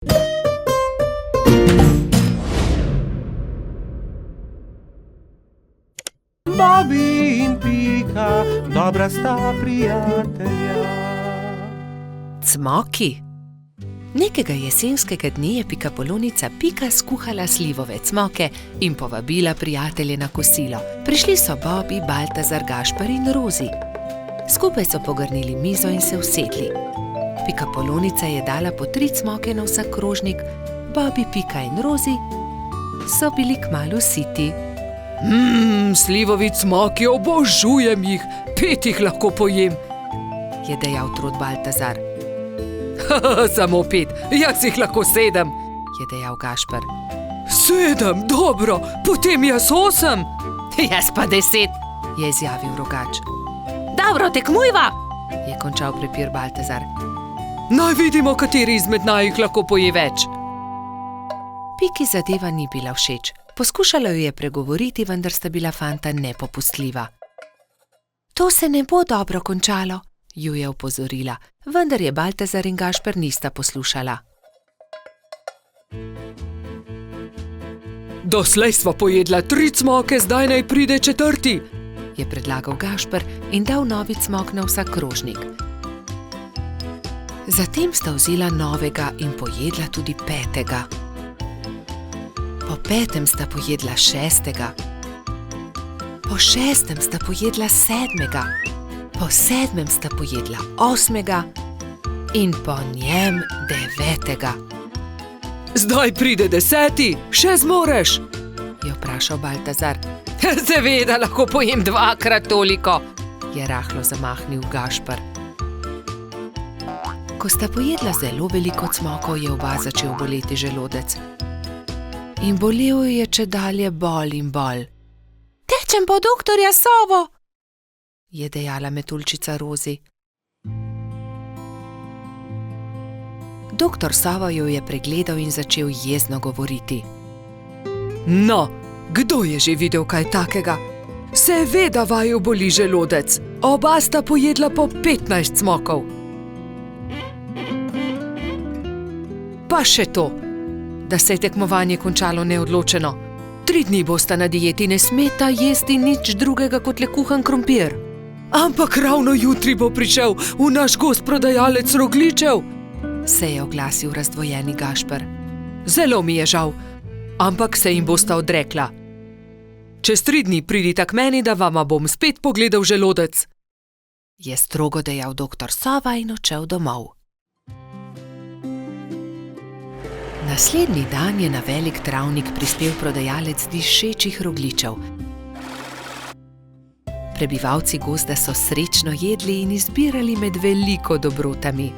Bobby in Pika, dobra sta prijatelja. Cmoki. Nekega jesenskega dne je pikapolonica Pika skuhala slivove cmoke in povabila prijatelje na kosilo. Prišli so Bobby, Baltazar, Gašper in Rozi. Skupaj so pogrnili mizo in se usedli. Pikapolonica je dala po 3 cmoke na vsak krožnik, Bobby, Pika in Rozi so bili kmalu siti. Slivovi cmoki, obožujem jih, 5 jih lahko pojem, je dejal trod Baltazar. Samo 5, jaz jih lahko 7, je dejal Gašper. 7, dobro, potem jaz 8. Jaz pa 10, je izjavil Rogač. Dobro, tekmujva, je končal prepir Baltazar. Naj vidimo, kateri izmed naju lahko poje več. Piki zadeva ni bila všeč. Poskušala jo je pregovoriti, vendar sta bila fanta nepopustljiva. To se ne bo dobro končalo, ju je opozorila, vendar je Baltazar in Gašper nista poslušala. Doslej sva pojedla 3 cmoke, zdaj naj pride 4, je predlagal Gašper in dal novi cmok na vsak krožnik. Zatem sta vzela novega in pojedla tudi 5. Po 5. sta pojedla 6. Po 6. sta pojedla 7. Po 7. sta pojedla 8. in po njem 9. Zdaj pride 10, še zmoreš, je vprašal Baltazar. Seveda lahko pojem 2-krat toliko, je rahlo zamahnil Gašper. Ko sta pojedla zelo veliko cmokov, je oba začel boleti želodec. In bolel je čedalje bolj in bolj. Tečem po doktorja Sovo, je dejala metuljčica Rozi. Doktor Sova jo je pregledal in začel jezno govoriti. No, kdo je že videl kaj takega? Seveda vaju boli želodec, oba sta pojedla po 15 cmokov. Pa še to, da se je tekmovanje končalo neodločeno. 3 dni bosta na dieti, ne smeta jesti nič drugega kot le kuhan krompir. Ampak ravno jutri bo prišel v naš gost prodajalec rogljičev, se je oglasil razdvojeni Gašper. Zelo mi je žal, ampak se jim bosta odrekla. Čez 3 dni pridita k meni, da vama bom spet pogledal želodec, je strogo dejal doktor Sova in odšel domov. Naslednji dan je na velik travnik prispel prodajalec dišečih rogljičev. Prebivalci gozda so srečno jedli in izbirali med veliko dobrotami.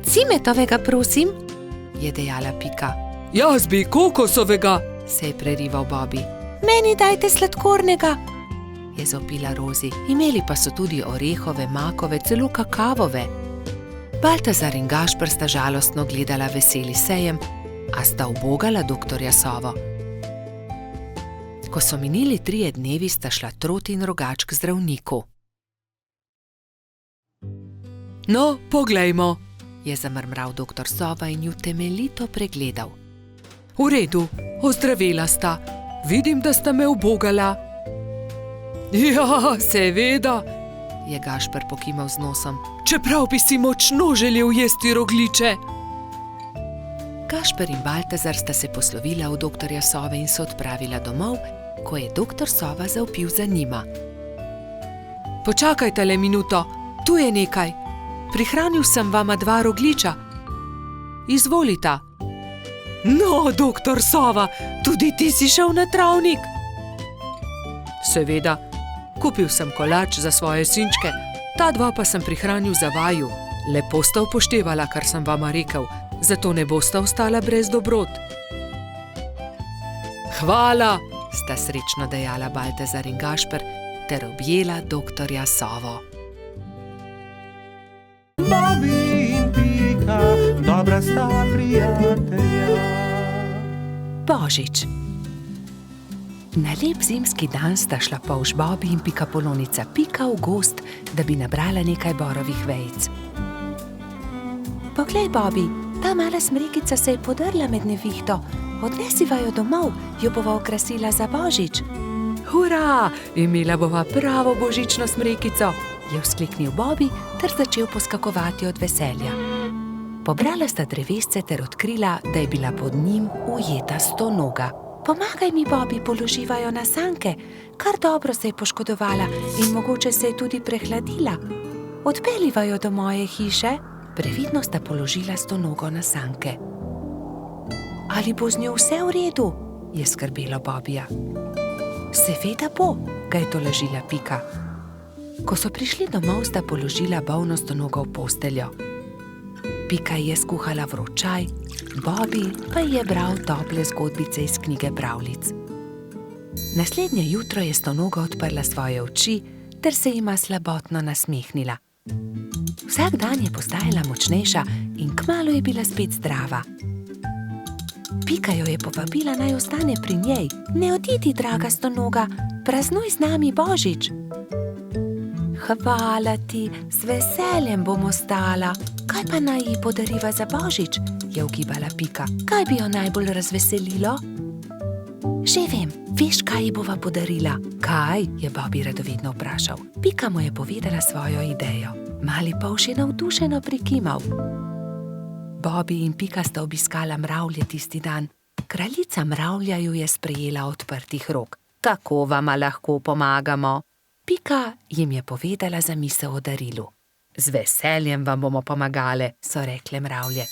Cimetovega, prosim, je dejala Pika. Jaz bi kokosovega, se je prerival Bobby. Meni dajte sladkornega, je zavpila Rozi. Imeli pa so tudi orehove, makove, celo kakavove. Baltazar in Gašper sta žalostno gledala veseli sejem, a sta ubogala doktorja Sovo. Ko so minili 3 dnevi, sta šla Trot in Rogač k zdravniku. No, poglejmo, je zamrmral doktor Sova in ju temeljito pregledal. V redu, ozdravela sta. Vidim, da sta me ubogala. Ja, seveda, je Gašper pokimal z nosom. Čeprav bi si močno želel jesti rogljiče. Gašper in Baltazar sta se poslovila od doktorja Sove in se odpravila domov, ko je doktor Sova zavpil za njima. Počakajte le minuto, tu je nekaj. Prihranil sem vama 2 rogljiča. Izvolita. No, doktor Sova, tudi ti si šel na travnik? Seveda, kupil sem kolač za svoje sinčke, ta 2 pa sem prihranil za vaju. Lepo sta upoštevala, kar sem vama rekel, zato ne bosta ostala brez dobrot. Hvala, sta srečno dejala Baltazar in Gašper ter objela doktorja Sovo. Bobby in Pika, dobra sta prijatelja. Božič. Na lep zimski dan sta šla polž Bobby in pikapolonica Pika v gozd, da bi nabrala nekaj borovih vejic. Poglej, Bobby, ta mala smrekica se je podrla med nevihto. Odnesiva jo domov, jo bova okrasila za Božič. Hura, imela bova pravo božično smrekico, je vzkliknil Bobby ter začel poskakovati od veselja. Pobrala sta drevesce ter odkrila, da je bila pod njim ujeta stonoga. Pomagaj mi, Bobby, položiva jo na sanke. Kar dobro se je poškodovala in mogoče se je tudi prehladila. Odpeljiva jo do moje hiše. Previdno sta položila stonogo na sanke. Ali bo z njo vse v redu? Je skrbelo Bobbyja. Seveda bo, ga je tolažila Pika. Ko so prišli domov, sta položila bolno stonogo v posteljo. Pika je skuhala vroč čaj, Bobby pa je bral tople zgodbice iz knjige pravljic. Naslednje jutro je stonoga odprla svoje oči ter se jima slabotno nasmehnila. Vsak dan je postajala močnejša in kmalu je bila spet zdrava. Pika jo je povabila, naj ostane pri njej. Ne odidi, draga stonoga, praznuj z nami Božič. Hvala ti, z veseljem bom ostala. Kaj pa naj ji podariva za Božič? Je ugibala Pika. Kaj bi jo najbolj razveselilo? Že vem, veš, kaj ji bova podarila? Kaj? Je Bobby radovedno vprašal. Pika mu je povedala svojo idejo. Mali polž je navdušeno prikimal. Bobby in Pika sta obiskala mravlje tisti dan. Kraljica mravlja ju je sprejela odprtih rok. Kako vama lahko pomagamo? Pika jim je povedala zamisel o darilu. Z veseljem vam bomo pomagale, so rekle mravlje.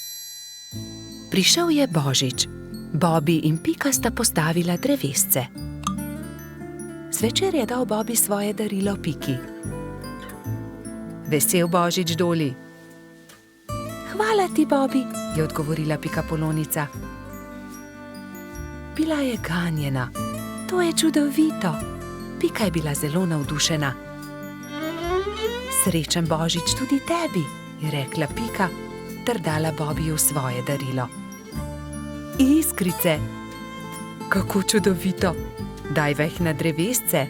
Prišel je Božič. Bobby in Pika sta postavila drevesce. Zvečer je dal Bobby svoje darilo Piki. Vesel Božič, Doli. Hvala ti, Bobby, je odgovorila Pikapolonica. Bila je ganjena. To je čudovito. Pika je bila zelo navdušena. Srečen Božič tudi tebi, je rekla Pika ter dala Bobbyju svoje darilo. Iskrice. Kako čudovito. Daj veh na drevesce.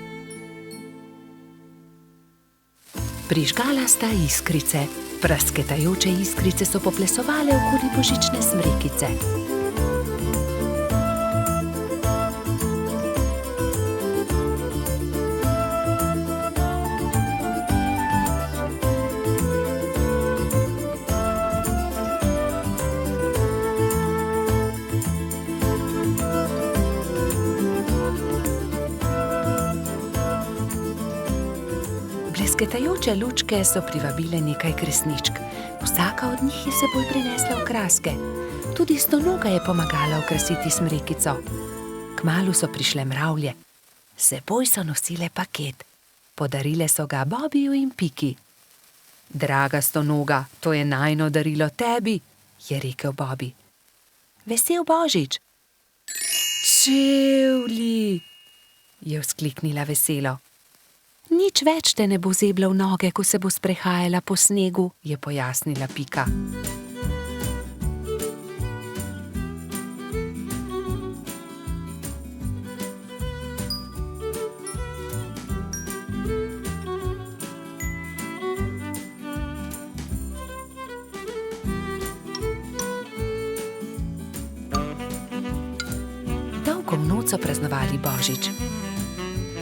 Prižgala sta iskrice. Prasketajoče iskrice so poplesovale okoli božične smrekice. Blesketajoče lučke so privabile nekaj kresničk. Vsaka od njih je s seboj prinesla okraske. Tudi stonoga je pomagala okrasiti smrekico. Kmalu so prišle mravlje. S seboj so nosile paket. Podarile so ga Bobbyju in Piki. Draga stonoga, to je najino darilo tebi, je rekel Bobby. Vesel Božič. Čevlji, je vzkliknila veselo. Nič več te ne bo zebla v noge, ko se bo sprehajala po snegu, je pojasnila Pika. Dolgo noč so praznovali Božič.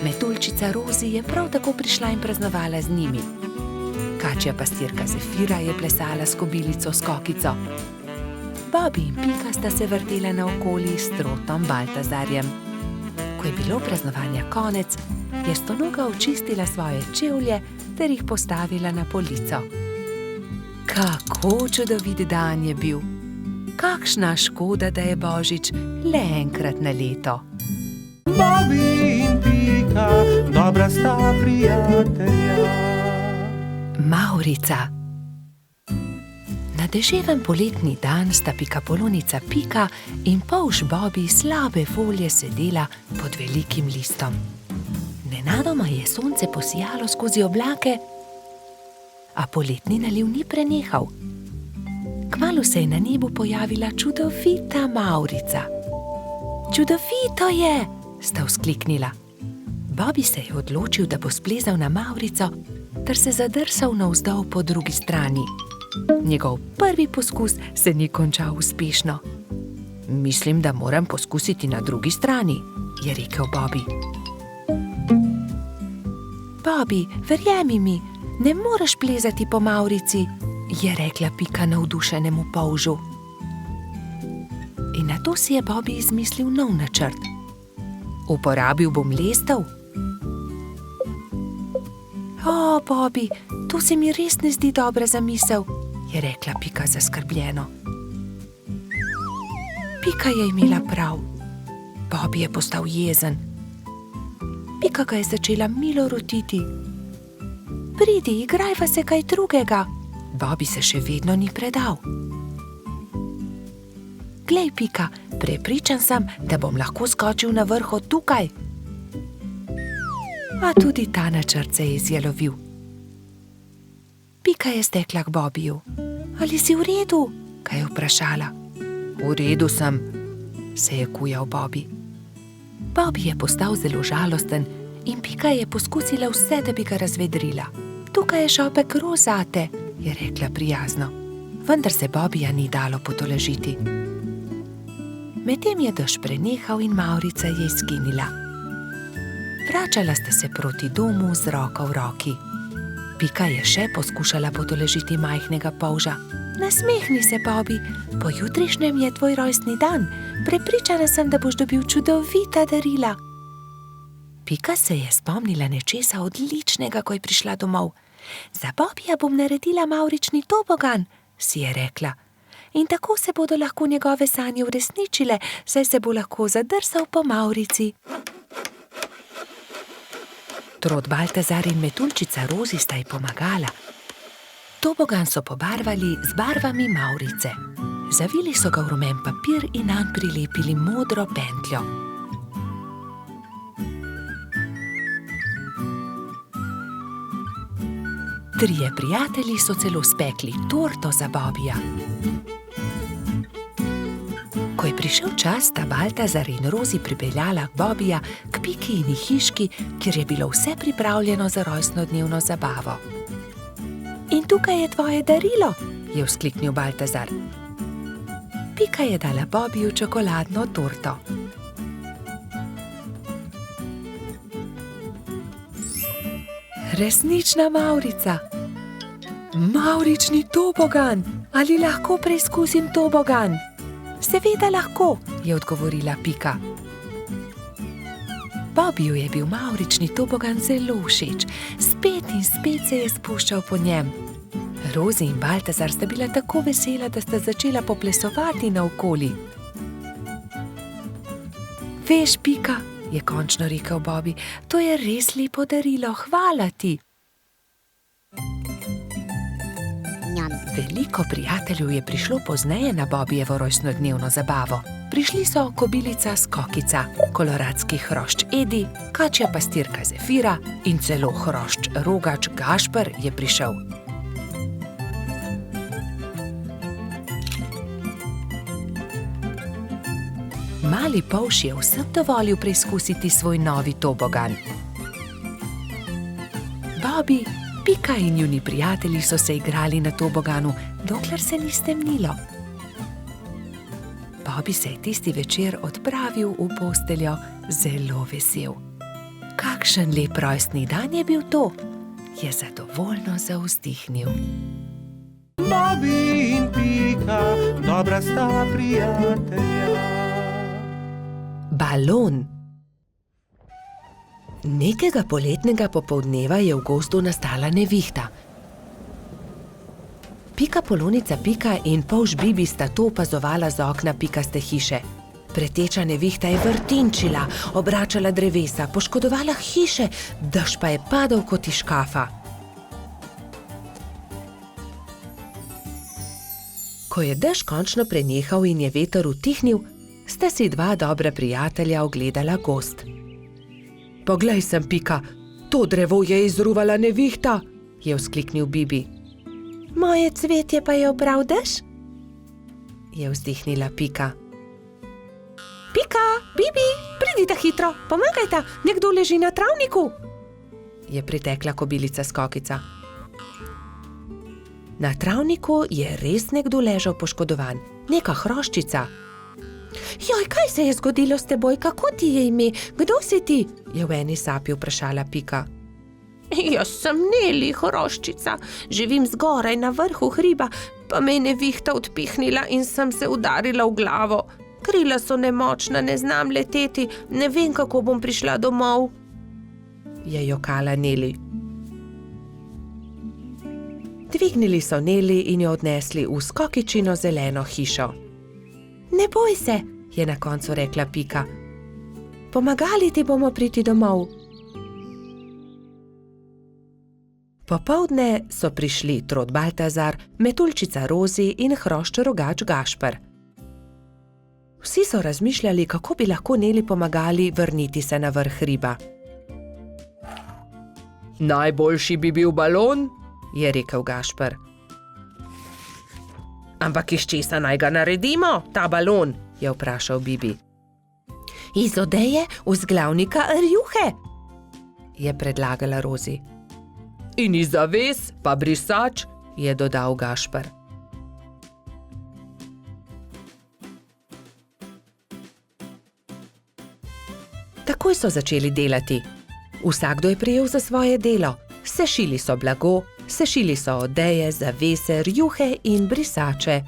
Metuljčica Rozi je prav tako prišla in praznovala z njimi. Kačja pastirka Zefira je plesala s kobilico Skokico. Bobby in Pika sta se vrtela naokoli s trotom Baltazarjem. Ko je bilo praznovanja konec, je stonoga očistila svoje čevlje ter jih postavila na polico. Kako čudovit dan je bil! Kakšna škoda, da je Božič le enkrat na leto. Bobby in Pika, dobra sta prijatelja. Mavrica. Na deževen poletni dan sta Pikapolonica Pika in polž Bobby slabe volje sedela pod velikim listom. Nenadoma je sonce posijalo skozi oblake, a poletni naliv ni prenehal. Kmalu se je na nebu pojavila čudovita Mavrica. Čudovito je, sta vzkliknila. Bobby se je odločil, da bo splezal na Mavrico ter se zadrsal navzdol po drugi strani. Njegov prvi poskus se ni končal uspešno. Mislim, da moram poskusiti na drugi strani, je rekel Bobby. Bobby, verjemi mi, ne moreš plezati po mavrici, je rekla Pika navdušenemu polžu. In nato si je Bobby izmislil nov načrt. Uporabil bom lestev. O, Bobby, to se mi res ne zdi dobra zamisel, je rekla Pika zaskrbljeno. Pika je imela prav. Bobby je postal jezen. Pika ga je začela milo rotiti. Pridi, igrajva se kaj drugega. Bobby se še vedno ni predal. Glej, Pika, prepričan sem, da bom lahko skočil na vrh od tukaj. A tudi ta načrt se je izjalovil. Pika je stekla k Bobbyju. Ali si v redu? Kaj je vprašala. V redu sem, se je kujal Bobby. Bobby je postal zelo žalosten in Pika je poskusila vse, da bi ga razvedrila. Tukaj je šopek rož zate, je rekla prijazno. Vendar se Bobbyja ni dalo potolažiti. Medtem je dež prenehal in mavrica je izginila. Vračala sta se proti domu z roko v roki. Pika je še poskušala potolažiti majhnega polža. Nasmehni se, Bobby, pojutrišnjem je tvoj rojstni dan. Prepričana sem, da boš dobil čudovita darila. Pika se je spomnila nečesa odličnega, ko je prišla domov. Za Bobbyja bom naredila mavrični tobogan, si je rekla. In tako se bodo lahko njegove sanje uresničile, saj se bo lahko zadrsal po mavrici. Trod Baltazar in metuljčica Rozi sta ji pomagala. Tobogan so pobarvali z barvami mavrice. Zavili so ga v rumen papir in nanj prilepili modro pentljo. Trije prijatelji so celo spekli torto za Bobbyja. Ko je prišel čas, sta Baltazar in Rozi pripeljala Bobbyja k Pikini hiški, kjer je bilo vse pripravljeno za rojstnodnevno zabavo. In tukaj je tvoje darilo, je vzkliknil Baltazar. Pika je dala Bobbyju čokoladno torto. Resnična mavrica. Mavrični tobogan. Ali lahko preizkusim tobogan? Seveda lahko, je odgovorila Pika. Bobbyju je bil mavrični tobogan zelo všeč. Spet in spet se je spuščal po njem. Rozi in Baltazar sta bila tako vesela, da sta začela poplesovati naokoli. Veš, Pika, je končno rekel Bobby, to je res lepo darilo, hvala ti. Veliko prijateljev je prišlo pozneje na Bobbyjevo rojstnodnevno zabavo. Prišli so kobilica Skokica, koloradski hrošč Edi, kačja pastirka Zefira in celo hrošč Rogač Gašper je prišel. Mali polž je vsem dovolil preizkusiti svoj novi tobogan. Bobby, Pika in njuni prijatelji so se igrali na toboganu, dokler se ni stemnilo. Bobby se je tisti večer odpravil v posteljo zelo vesel. Kakšen lep rojstni dan je bil to, je zadovoljno zavzdihnil. Bobby in Pika, dobra sta prijatelja. Balon. Nekega poletnega popoldneva je v gozdu nastala nevihta. Pika Polonica Pika in polž Bibi sta to opazovala z okna pikaste hiše. Preteča nevihta je vrtinčila, obračala drevesa, poškodovala hiše, dež pa je padal kot iz škafa. Ko je dež končno prenehal in je veter utihnil, sta si dva dobra prijatelja ogledala gozd. Poglej sem, Pika, to drevo je izruvala nevihta, je vzkliknil Bibi. Moje cvetje pa je obral dež? Je vzdihnila Pika. Pika, Bibi, pridite hitro, pomagajta, nekdo leži na travniku, je pritekla kobilica Skokica. Na travniku je res nekdo ležal poškodovan, neka hroščica. Joj, kaj se je zgodilo s teboj, kako ti je ime, kdo si ti? Je v eni sapi vprašala Pika. Jaz sem Neli, hroščica, živim zgoraj na vrhu hriba, pa me je nevihta odpihnila in sem se udarila v glavo. Krila so nemočna, ne znam leteti, ne vem, kako bom prišla domov. Je jokala Neli. Dvignili so Neli in jo odnesli v skokičino zeleno hišo. Ne boj se, je na koncu rekla Pika. Pomagali ti bomo priti domov. Popoldne so prišli Trod Baltazar, Metuljčica Rozi in Hrošč Rogač Gašper. Vsi so razmišljali, kako bi lahko Neli pomagali vrniti se na vrh hriba. Najboljši bi bil balon, je rekel Gašper. Ampak iz česa naj ga naredimo, ta balon, je vprašal Bibi. Iz odeje vzglavnika rjuhe, je predlagala Rozi. in iz zaves pa brisač, je dodal Gašper. Takoj so začeli delati. Vsakdo je prijel za svoje delo. Sešili so blago, sešili so odeje, zavese, rjuhe in brisače.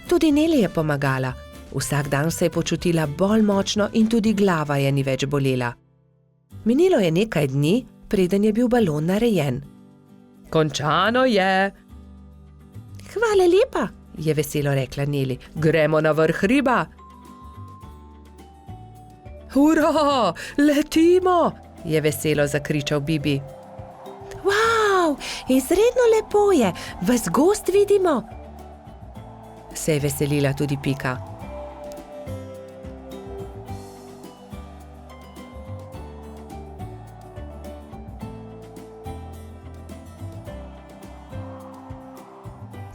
Tudi Neli je pomagala. Vsak dan se je počutila bolj močno in tudi glava je ni več bolela. Minilo je nekaj dni, preden je bil balon narejen. končano je. Hvala lepa, je veselo rekla Neli. Gremo na vrh hriba. Hurra, letimo, je veselo zakričal Bibi. Wow, izredno lepo je, ves gozd vidimo. Se je veselila tudi Pika.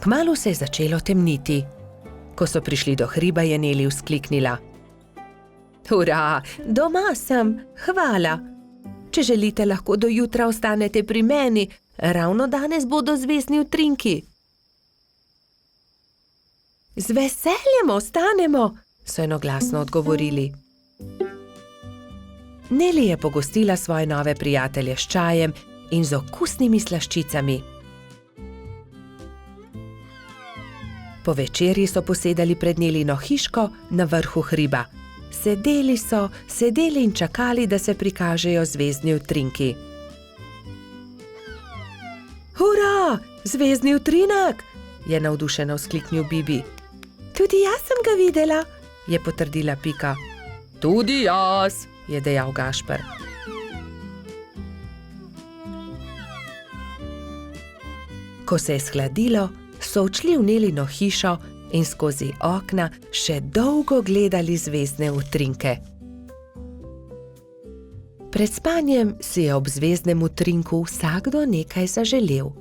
Kmalu se je začelo temniti. Ko so prišli do hriba, je Neli vzkliknila. Hurra, doma sem, hvala. Če želite, lahko do jutra ostanete pri meni, ravno danes bodo zvezdni utrinki. Z veseljem ostanemo, so enoglasno odgovorili. Neli je pogostila svoje nove prijatelje s čajem in z okusnimi slaščicami. Po večerji so posedali pred Nelino hiško na vrhu hriba. Sedeli in čakali, da se prikažejo zvezdni utrinki. Hurra, zvezdni utrinek, je navdušeno vzkliknil Bibi. Tudi jaz sem ga videla, je potrdila Pika. Tudi jaz, je dejal Gašper. Ko se je shladilo, so odšli v Nelino hišo in skozi okna še dolgo gledali zvezdne utrinke. Pred spanjem si je ob zvezdnem utrinku vsakdo nekaj zaželel.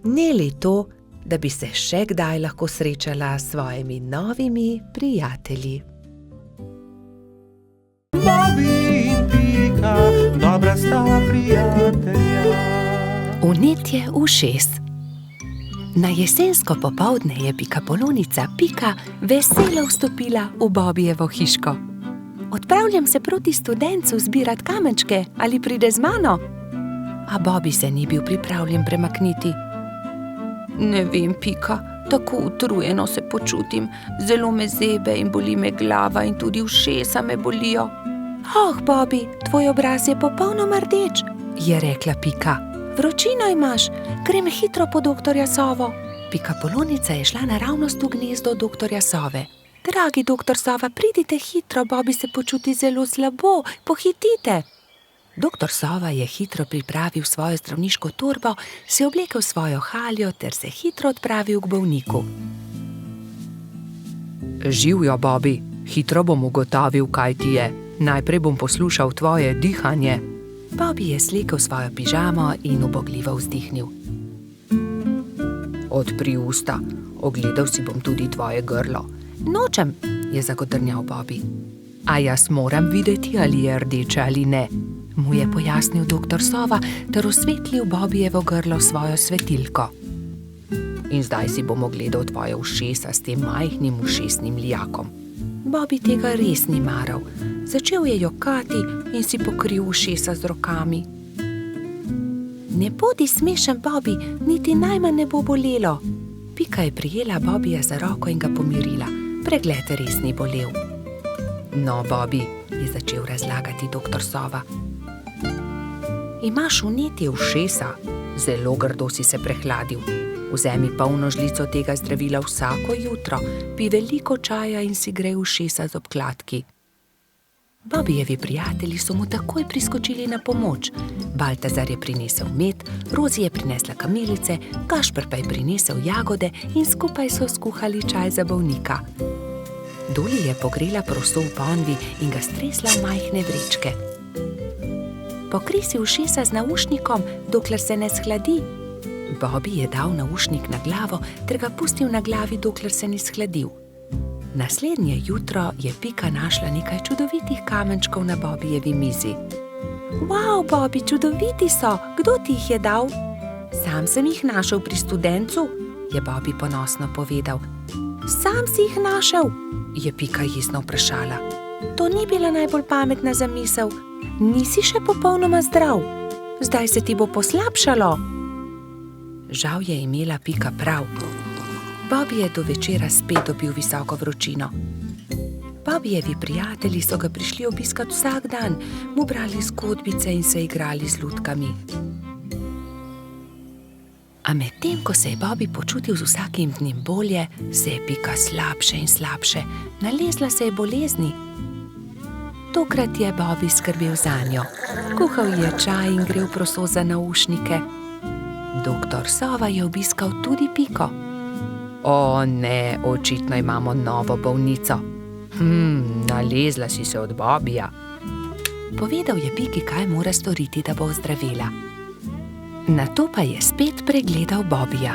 Neli to, da bi se še kdaj lahko srečala s svojimi novimi prijatelji. Bobby in Pika, dobra sta prijatelja. Vnetje ušes. Na jesensko popoldne je pikapolonica Pika veselo vstopila v Bobbyjevo hiško. Odpravljam se proti studencu zbirat kamenčke, ali pride z mano? A Bobby se ni bil pripravljen premakniti. Ne vem, Pika, tako utrujeno se počutim, zelo me zebe in boli me glava in tudi ušesa me bolijo. Oh, Bobby, tvoj obraz je popolnoma rdeč, je rekla Pika. Vročino imaš, grem hitro po doktorja Sovo. Pikapolonica je šla naravnost v gnezdo doktorja Sove. Dragi doktor Sova, pridite hitro, Bobby se počuti zelo slabo, pohitite. Doktor Sova je hitro pripravil svojo zdravniško torbo, se oblekel svojo haljo ter se hitro odpravil k bolniku. Živjo, Bobby, hitro bom ugotovil, kaj ti je. Najprej bom poslušal tvoje dihanje. Bobby je slekel svojo pižamo in ubogljivo vzdihnil. Odpri usta, ogledal si bom tudi tvoje grlo. Nočem, je zagodrnjal Bobby. A jaz moram videti, ali je rdeče ali ne, mu je pojasnil doktor Sova ter osvetlil Bobbyjevo grlo svojo svetilko. In zdaj si bomo gledal tvoje ušesa s tem majhnim ušesnim lijakom. Bobby tega res ni maral. Začel je jokati in si pokril ušesa z rokami. Ne bodi smešen, Bobby, niti najmanj ne bo bolelo. Pika je prijela Bobbyja za roko in ga pomirila. Pregled res ni bolel. No, Bobby, je začel razlagati doktor Sova. Imaš vnetje ušesa? Zelo grdo si se prehladil. Vzemi polno žlico tega zdravila vsako jutro, pij veliko čaja in si grej ušesa z obkladki. Bobbyjevi prijatelji so mu takoj priskočili na pomoč. Baltazar je prinesel med, Rozi je prinesla kamilice, Gašper pa je prinesel jagode in skupaj so skuhali čaj za bolnika. Doli je pogrela proso v ponvi in ga stresla v majhne vrečke. Pokrij si ušesa z naušnikom, dokler se ne shladi. Bobby je dal naušnik na glavo ter ga pustil na glavi, dokler se ni shladil. Naslednje jutro je Pika našla nekaj čudovitih kamenčkov na Bobbyjevi mizi. Wow, Bobby, čudoviti so! Kdo ti jih je dal? Sam sem jih našel pri studencu, je Bobby ponosno povedal. Sam si jih našel? Je Pika jezno vprašala. To ni bila najbolj pametna zamisel. Nisi še popolnoma zdrav. Zdaj se ti bo poslabšalo. Žal je imela Pika prav. Bobby je do večera spet dobil visoko vročino. Bobbyjevi prijatelji so ga prišli obiskat vsak dan, mu brali zgodbice in se igrali z lutkami. A medtem, ko se je Bobby počutil z vsakim dnem bolje, se je Pika slabše in slabše. Nalezla se je bolezni. Tokrat je Bobby skrbel zanjo. Kuhal je čaj in grel proso za naušnike. Doktor Sova je obiskal tudi Piko. O ne, očitno imamo novo bolnico. Nalezla si se od Bobbyja. Povedal je Piki, kaj mora storiti, da bo ozdravila. Nato pa je spet pregledal Bobbyja.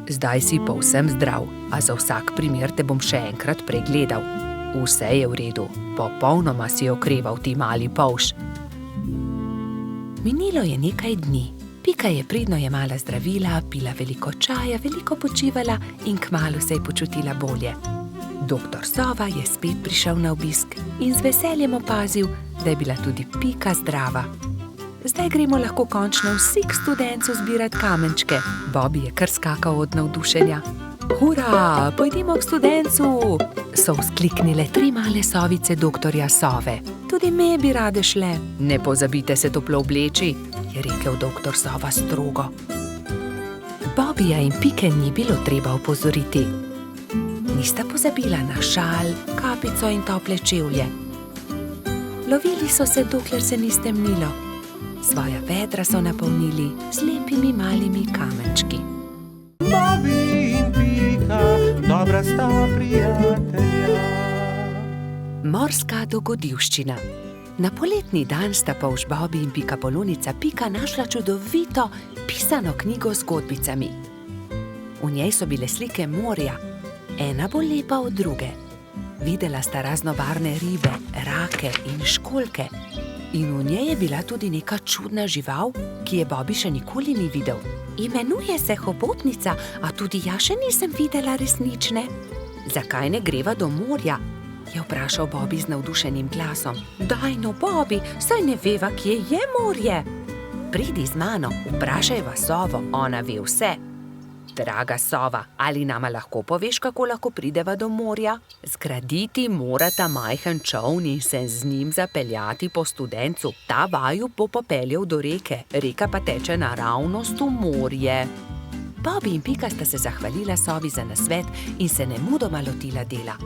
Zdaj si povsem zdrav, a za vsak primer te bom še enkrat pregledal. Vse je v redu, popolnoma si okreval, ti mali polž. Minilo je nekaj dni. Pika je pridno jemala zdravila, pila veliko čaja, veliko počivala in kmalu se je počutila bolje. Doktor Sova je spet prišel na obisk in z veseljem opazil, da je bila tudi Pika zdrava. Zdaj gremo lahko končno vsi k studencu zbirat kamenčke. Bobby je kar skakal od navdušenja. Hura, pojdimo k studencu! So vzkliknile 3 male sovice doktorja Sove. Tudi me bi rade šle. Ne pozabite se toplo obleči, je rekel doktor Sova strogo. Bobbyja in Pike ni bilo treba opozoriti. Nista pozabila na šal, kapico in tople čevlje. Lovili so se, dokler se ni stemnilo. Svoja vedra so napolnili z lepimi malimi kamenčki. Bobby in Pika, dobra sta prijatelja. Morska dogodivščina. Na poletni dan sta polž Bobby in pikapolonica Pika našla čudovito pisano knjigo z zgodbicami. V njej so bile slike morja, ena bolj lepa od druge. Videla sta raznobarvne ribe, rake in školjke. In v njej je bila tudi neka čudna žival, ki je Bobby še nikoli ni videl. Imenuje se hobotnica, a tudi jaz še nisem videla resnične. Zakaj ne greva do morja? Je vprašal Bobby z navdušenim glasom. Daj no, Bobby, saj ne veva, kje je morje. Pridi z mano, vprašajva Sovo, ona ve vse. Draga Sova, ali nama lahko poveš, kako lahko prideva do morja? Zgraditi morata majhen čoln in se z njim zapeljati po studencu. Ta vaju bo popeljal do reke, reka pa teče naravnost v morje. Bobby in Pika sta se zahvalila Sovi za nasvet in se nemudoma lotila dela.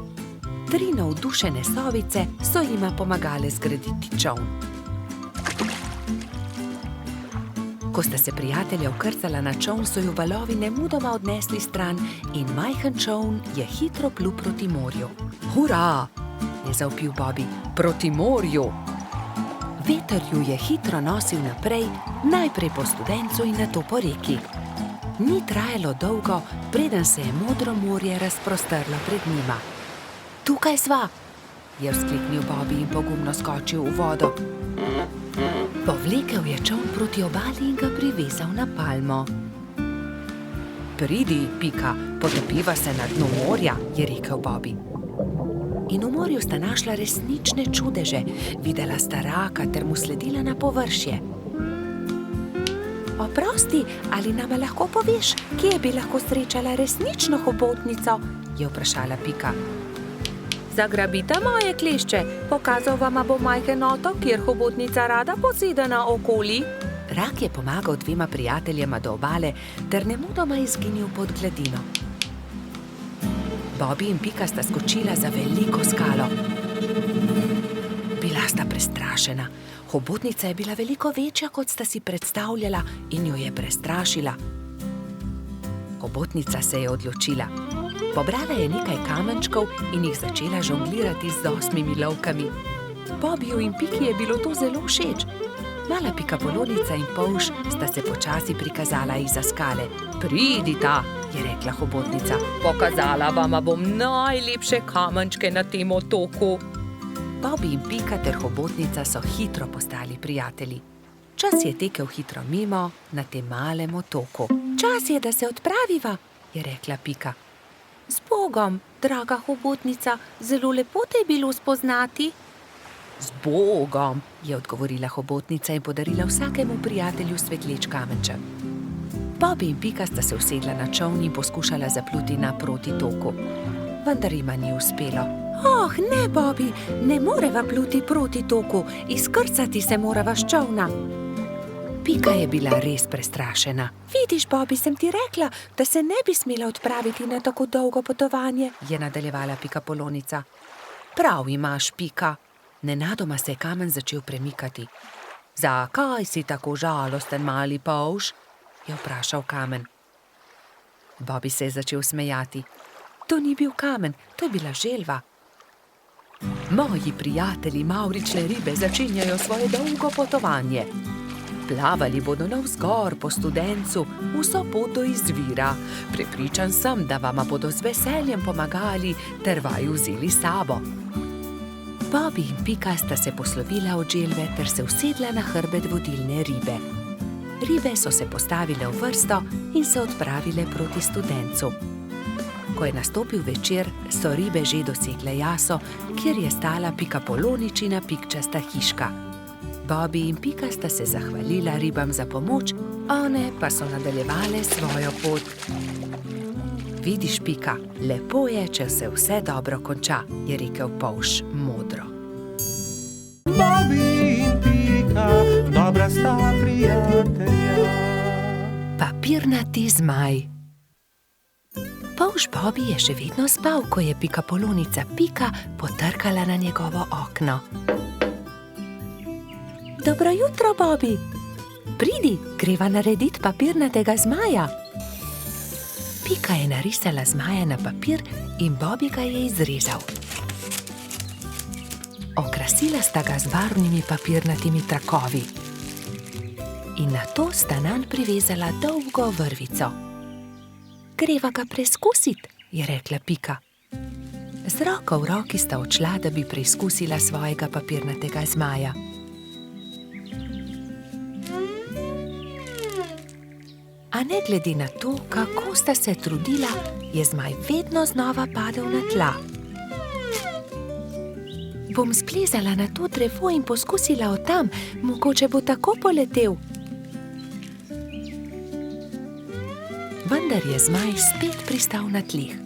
3 navdušene sovice so jima pomagale zgraditi čoln. Ko sta se prijatelja vkrcala na čoln, so ju valovi nemudoma odnesli stran in majhen čoln je hitro plul proti morju. Hura, je zavpil Bobby, proti morju. Veter ju je hitro nosil naprej, najprej po studencu in nato po reki. Ni trajalo dolgo, preden se je modro morje razprostrlo pred njima. Tukaj sva, je vzkliknil Bobby in pogumno skočil v vodo. Povlekel je čoln proti obali in ga privezal na palmo. Pridi, Pika, potopiva se na dnu morja, je rekel Bobby. In v morju sta našla resnične čudeže, videla sta raka ter mu sledila na površje. Oprosti, ali nama lahko poveš, kje bi lahko srečala resnično hobotnico? Je vprašala Pika. Zagrabita moje klešče, pokazal vama bo majhen otok, kjer hobotnica rada poseda naokoli. Rak je pomagal dvema prijateljema do obale ter nemudoma izginil pod gladino. Bobby in Pika sta skočila za veliko skalo. Bila sta prestrašena. Hobotnica je bila veliko večja, kot sta si predstavljala, in jo je prestrašila. Hobotnica se je odločila. Pobrala je nekaj kamenčkov in jih začela žonglirati z 8 lovkami. Bobbyju in Piki je bilo to zelo všeč. Mala pikapolonica in polž sta se počasi prikazala izza skale. Pridita, je rekla hobotnica. Pokazala vama bom najlepše kamenčke na tem otoku. Bobby in Pika ter hobotnica so hitro postali prijatelji. Čas je tekel hitro mimo na tem malem otoku. Čas je, da se odpraviva, je rekla Pika. Z Bogom, draga hobotnica, zelo lepo te je bilo spoznati. Z Bogom, je odgovorila hobotnica in podarila vsakemu prijatelju svetleč kamenček. Bobby in Pika sta se usedla na čoln in poskušala zapluti naproti toku. Vendar jima ni uspelo. Oh, ne, Bobby, ne moreva pluti proti toku, izkrcati se morava s čolna. Pika je bila res prestrašena. Vidiš, Bobby, sem ti rekla, da se ne bi smela odpraviti na tako dolgo potovanje, je nadaljevala pikapolonica. Prav imaš, Pika. Nenadoma se je kamen začel premikati. Zakaj si tako žalosten, mali polž? Je vprašal kamen. Bobby se je začel smejati. To ni bil kamen, to je bila želva. Moji prijatelji mavrične ribe začenjajo svoje dolgo potovanje. Plavali bodo navzgor po Studencu, vso pot do izvira. Prepričan sem, da vama bodo z veseljem pomagali ter vaju vzeli s sabo. Bobby in Pika sta se poslovila od želve ter se usedla na hrbet vodilne ribe. Ribe so se postavile v vrsto in se odpravile proti Studencu. Ko je nastopil večer, so ribe že dosegle jaso, kjer je stala pikapoloničina pikčasta hiška. Bobby in Pika sta se zahvalila ribam za pomoč, one pa so nadaljevale svojo pot. Vidiš, Pika, lepo je, če se vse dobro konča, je rekel polž modro. Bobby in Pika, dobra sta prijatelja. Papirnati zmaj. Polž Bobby je še vedno spal, ko je pikapolonica Pika potrkala na njegovo okno. Dobro jutro, Bobby. Pridi, greva narediti papirnatega zmaja. Pika je narisala zmaja na papir in Bobby ga je izrezal. Okrasila sta ga z barvnimi papirnatimi trakovi. In nato sta nanj privezala dolgo vrvico. Greva ga preizkusit, je rekla Pika. Z roko v roki sta odšla, da bi preizkusila svojega papirnatega zmaja. A ne glede na to, kako sta se trudila, je zmaj vedno znova padel na tla. Bom splezala na to drevo in poskusila od tam, mogoče bo tako poletel. Vendar je zmaj spet pristal na tleh.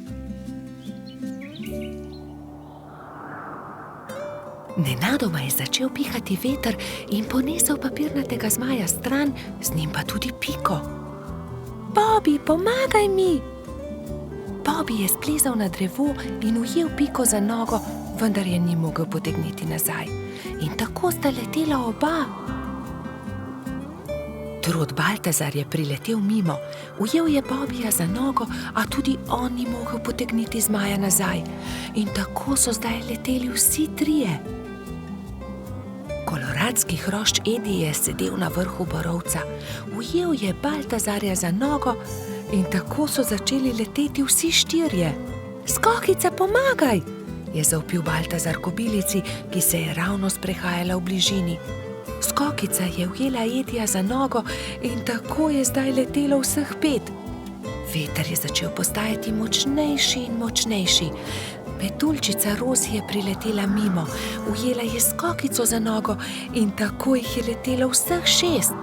Nenadoma je začel pihati veter in ponesel papirnatega zmaja stran, z njim pa tudi Piko. Bobby, pomagaj mi! Bobby je splezal na drevo in ujel Piko za nogo, vendar je ni mogel potegniti nazaj. In tako sta letela oba. Trud Baltazar je priletel mimo, ujel je Bobbyja za nogo, a tudi on ni mogel potegniti zmaja nazaj. In tako so zdaj leteli vsi trije. Koloradski hrošč Edi je sedel na vrhu borovca, ujel je Baltazarja za nogo in tako so začeli leteti vsi štirje. Skokica, pomagaj! Je zavpil Baltazar kobilici, ki se je ravno sprehajala v bližini. Skokica je ujela Edija za nogo in tako je zdaj letelo vseh 5. Veter je začel postajati močnejši in močnejši. Metuljčica Rozi je priletela mimo, ujela je skokico za nogo in tako jih je letelo vseh 6.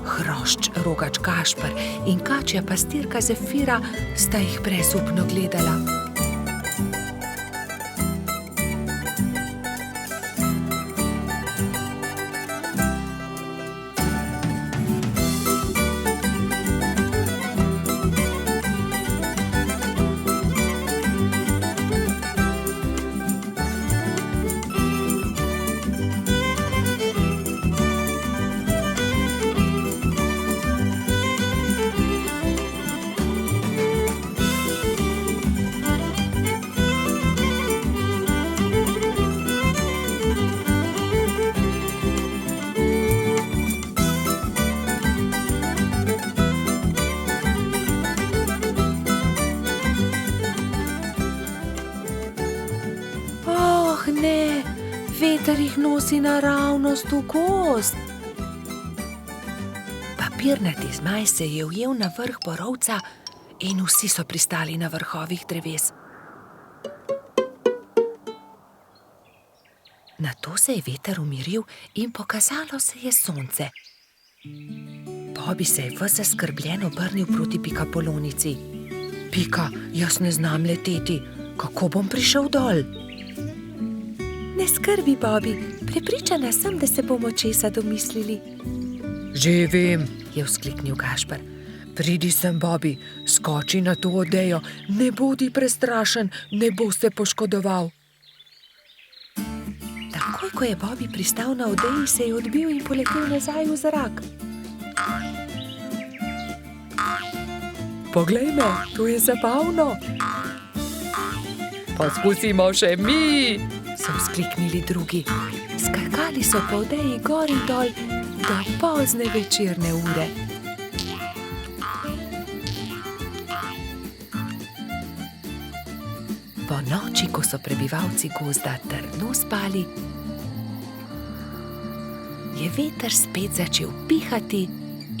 Hrošč rogač Gašper in kačja pastirka Zefira sta jih brezupno gledala. Ne, veter jih nosi naravnost v gozd. Papirnati zmaj se je ujel na vrh borovca in vsi so pristali na vrhovih dreves. Nato se je veter umiril in pokazalo se je sonce. Bobby se je ves zaskrbljen obrnil proti Pikapolonici. Pika, jaz ne znam leteti, kako bom prišel dol? Ne skrbi, Bobby, prepričana sem, da se bomo česa domislili. Že vem, je vzkliknil Gašper. pridi sem, Bobby, skoči na to odejo, ne bodi prestrašen, ne bo se poškodoval. Takoj, ko je Bobby pristal na odeji, se je odbil in poletel nazaj v zrak. Poglej me, to je zabavno. Poskusimo še mi, so vzkliknili drugi. Skakali so po odeji gor in dol do pozne večerne ure. Po noči, ko so prebivalci gozda trdno spali, je veter spet začel pihati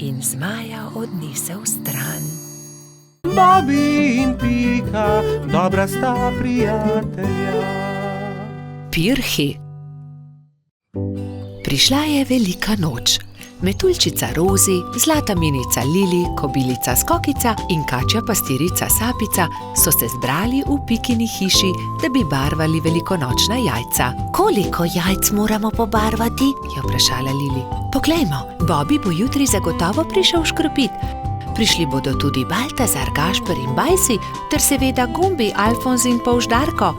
in zmaja odnesel stran. Bobby in Pika, dobra sta prijatelja. Pirhi. Prišla je velika noč. Metuljčica Rozi, zlata minica Lili, kobilica Skokica in kačja pastirica Sapica so se zbrali v Pikini hiši, da bi barvali velikonočna jajca. Koliko jajc moramo pobarvati? Je vprašala Lili. Poglejmo, Bobby bo jutri zagotovo prišel škropit. Prišli bodo tudi Baltazar, Gašper in Bajsi, ter seveda Gumbi, Alfons in Polždarko.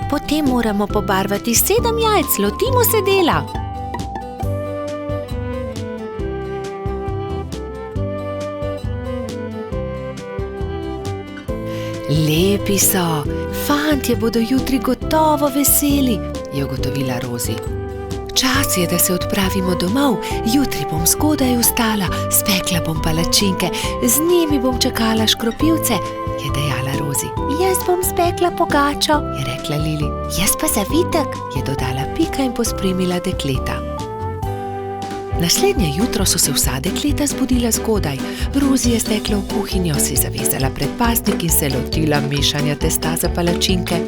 Potem moramo pobarvati 7 jajc, lotimo se dela. Lepi so, fantje bodo jutri gotovo veseli, je ugotovila Rozi. Čas je, da se odpravimo domov, jutri bom zgodaj vstala, spekla bom palačinke, z njimi bom čakala škropivce, je dejala Rozi. Jaz bom spekla pogačo, je rekla Lili. Jaz pa zavitek, je dodala Pika in pospremila dekleta. Naslednje jutro so se vsa dekleta zbudila zgodaj. Rozi je stekla v kuhinjo, si zavezala predpasnik in se lotila mešanja testa za palačinke.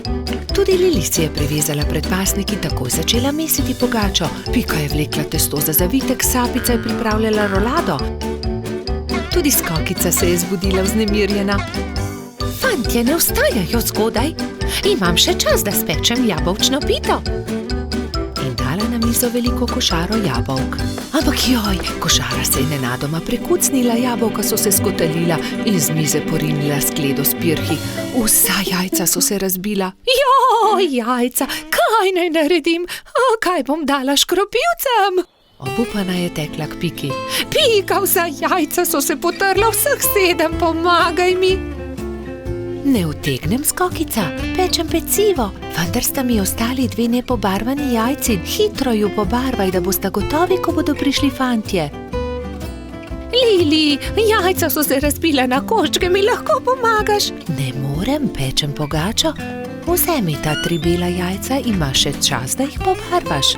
Tudi Lili si je prevezala predpasnik in takoj začela mesiti pogačo. Pika je vlekla testo za zavitek, Sapica je pripravljala rolado. Tudi Skokica se je zbudila vznemirjena. Fantje ne vstajajo zgodaj, imam še čas, da spečem jabolčno pito. In dala na mizo veliko košaro jabolk. Ampak joj, košara se je nenadoma prekucnila, jabolka so se skotalila in z mize porinila skledo s pirhi. Vsa jajca so se razbila. Joj, jajca, kaj naj naredim? Kaj bom dala škropivcem? Obupana je tekla k Piki. Pika, vsa jajca so se potrla, vseh 7, pomagaj mi. Ne utegnem, Skokica, pečem pecivo, vendar sta mi ostali 2 nepobarvani jajci. Hitro ju pobarvaj, da bosta gotovi, ko bodo prišli fantje. Lili, jajca so se razbila na koščke, mi lahko pomagaš? Ne morem, pečem pogačo. Vzemi ta 3 bela jajca, imaš še čas, da jih pobarvaš.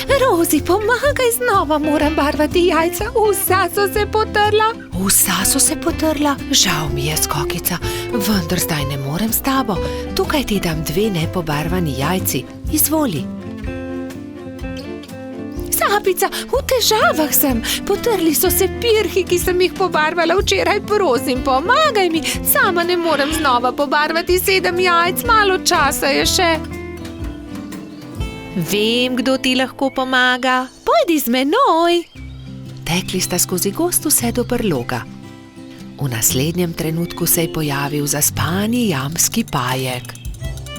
Rozi, pomagaj, znova moram barvati jajca, vsa so se potrla. Vsa so se potrla? Žal mi je, Skokica, vendar zdaj ne morem s tabo. Tukaj ti dam 2 nepobarvani jajci. Izvoli. Sapica, v težavah sem. Potrli so se pirhi, ki sem jih pobarvala včeraj. Prosim, pomagaj mi. Sama ne morem znova pobarvati 7 jajc, malo časa je še. Vem, kdo ti lahko pomaga. Pojdi z menoj. Tekli sta skozi gozd vse do brloga. V naslednjem trenutku se je pojavil zaspani jamski Pajek.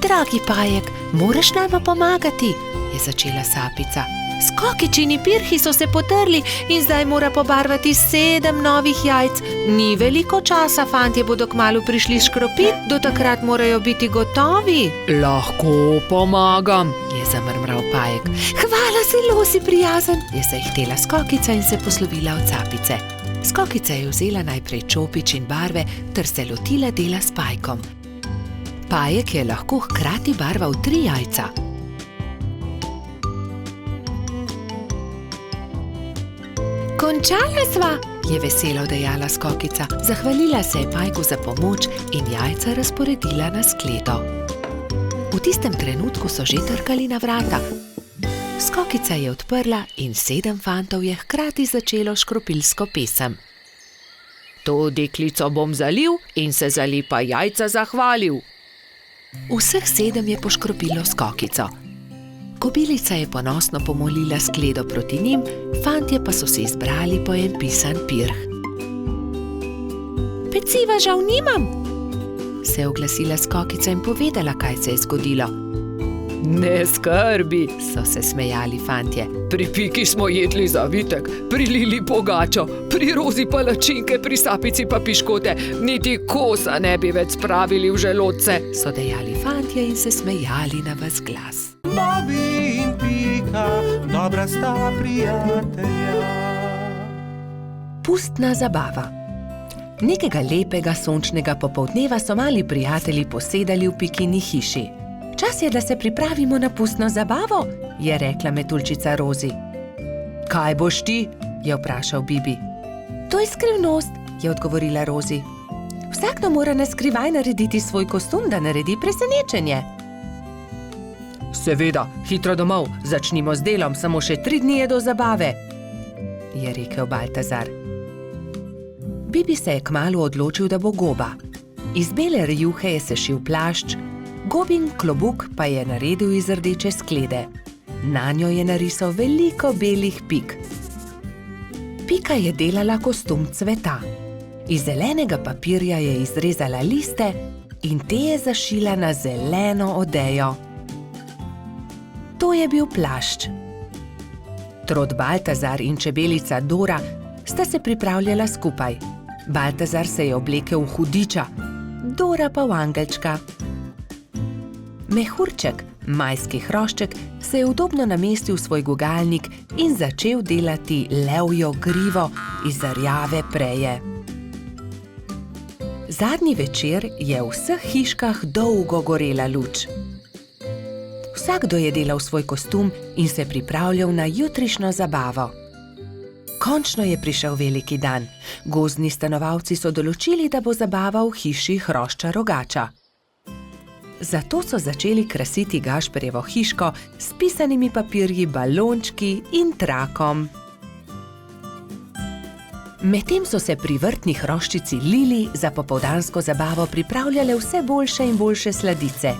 Dragi Pajek, moraš nama pomagati, je začela Sapica. Skokičini pirhi so se potrli in zdaj mora pobarvati 7 novih jajc. Ni veliko časa, fantje bodo kmalu prišli škropit, do takrat morajo biti gotovi. Lahko pomagam, je zamrmral Pajek. Hvala, zelo si prijazen, je zahtela Skokica in se poslovila od Sapice. Skokica je vzela najprej čopič in barve ter se lotila dela s Pajkom. Pajek je lahko hkrati barval 3 jajca. Končala sva, je veselo dejala Skokica. Zahvalila se je Pajku za pomoč in jajca razporedila na skledo. V tistem trenutku so že trkali na vrata. Skokica je odprla in 7 fantov je hkrati začelo škropilsko pesem. To deklico bom zalil in se za lepa jajca zahvalil. Vseh 7 je poškropilo Skokico. Kobilica je ponosno pomolila skledo proti njim, fantje pa so se izbrali po en pisan pirh. Peciva žal nimam, se je oglasila Skokica in povedala, kaj se je zgodilo. Ne skrbi, so se smejali fantje. Pri Piki smo jedli zavitek, pri Lili pogačo, pri Rozi palačinke, pri Sapici pa piškote. Niti kosa ne bi več spravili v želodce, so dejali fantje in se smejali na ves glas. Bobi in Pika, dobra sta prijatelja. Pustna zabava. Nekega lepega sončnega popoldneva so mali prijatelji posedali v Pikini hiši. Čas je, da se pripravimo na pustno zabavo, je rekla metuljčica Rozi. Kaj boš ti? Je vprašal Bibi. To je skrivnost, je odgovorila Rozi. Vsakdo mora na skrivaj narediti svoj kostum, da naredi presenečenje. Seveda, hitro domov, začnimo z delom, samo še 3 dni je do zabave, je rekel Baltazar. Bibi se je kmalu odločil, da bo goba. Iz bele rjuhe je sešil plašč, Gobin klobuk pa je naredil iz rdeče sklede. Nanjo je narisal veliko belih pik. Pika je delala kostum cveta. Iz zelenega papirja je izrezala liste in te je zašila na zeleno odejo. To je bil plašč. Trod Baltazar in čebelica Dora sta se pripravljala skupaj. Baltazar se je oblekel v hudiča, Dora pa v angelčka. Mehurček, majski hrošček, se je udobno namestil v svoj gugalnik in začel delati levjo grivo iz rjave preje. Zadnji večer je v vseh hiškah dolgo gorela luč. Vsakdo je delal svoj kostum in se pripravljal na jutrišnjo zabavo. Končno je prišel veliki dan. Gozdni stanovalci so določili, da bo zabava v hiši hrošča rogača. Zato so začeli krasiti Gašperjevo hiško s pisanimi papirji, balončki in trakom. Medtem so se pri vrtni hroščici Lili za popoldansko zabavo pripravljale vse boljše in boljše sladice.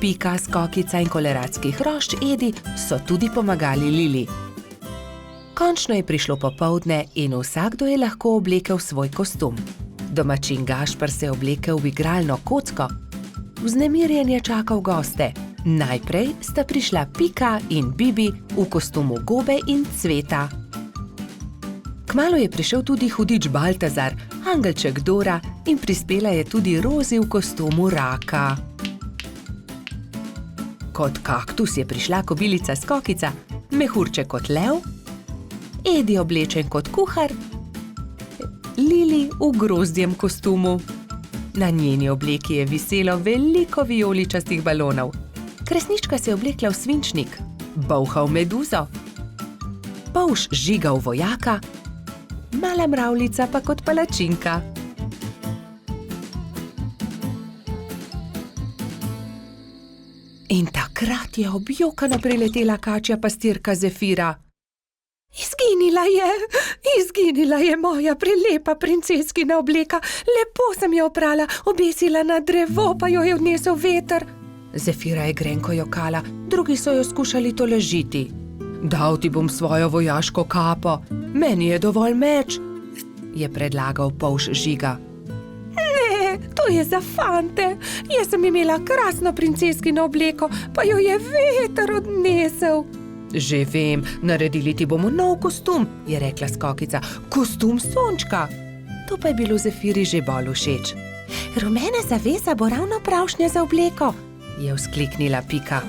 Pika, Skokica in koleratski hrošč Edi so tudi pomagali Lili. Končno je prišlo popoldne in vsakdo je lahko oblekel svoj kostum. Domačin Gašper se je oblekel v igralno kocko. Vznemirjen je čakal goste. Najprej sta prišla Pika in Bibi v kostumu gobe in cveta. Kmalu je prišel tudi hudič Baltazar, angelček Dora in prispela je tudi Rozi v kostumu raka. Kot kaktus je prišla kobilica Skokica, mehurček kot lev, Edi oblečen kot kuhar, Lili v grozdjem kostumu. Na njeni obleki je viselo veliko vijoličastih balonov. Kresnička se je oblekla v svinčnik, bolhal meduzo, polž žigal vojaka, mala mravljica pa kot palačinka. In takrat je objokano priletela kačja pastirka Zefira. Izginila je moja prelepa princeskina obleka, lepo sem jo oprala, obesila na drevo, pa jo je odnesel veter. Zefira je grenko jokala, drugi so jo skušali tolažiti. Dal ti bom svojo vojaško kapo, meni je dovolj meč, je predlagal polž žiga. Ne, to je za fante, jaz sem imela krasno princeskino obleko, pa jo je veter odnesel. Že vem, naredili ti bomo nov kostum, je rekla skokica, kostum sončka. To pa je bilo Zefiri že bolj všeč. Rumena zavesa bo ravno pravšnja za obleko, je vzkliknila Pika.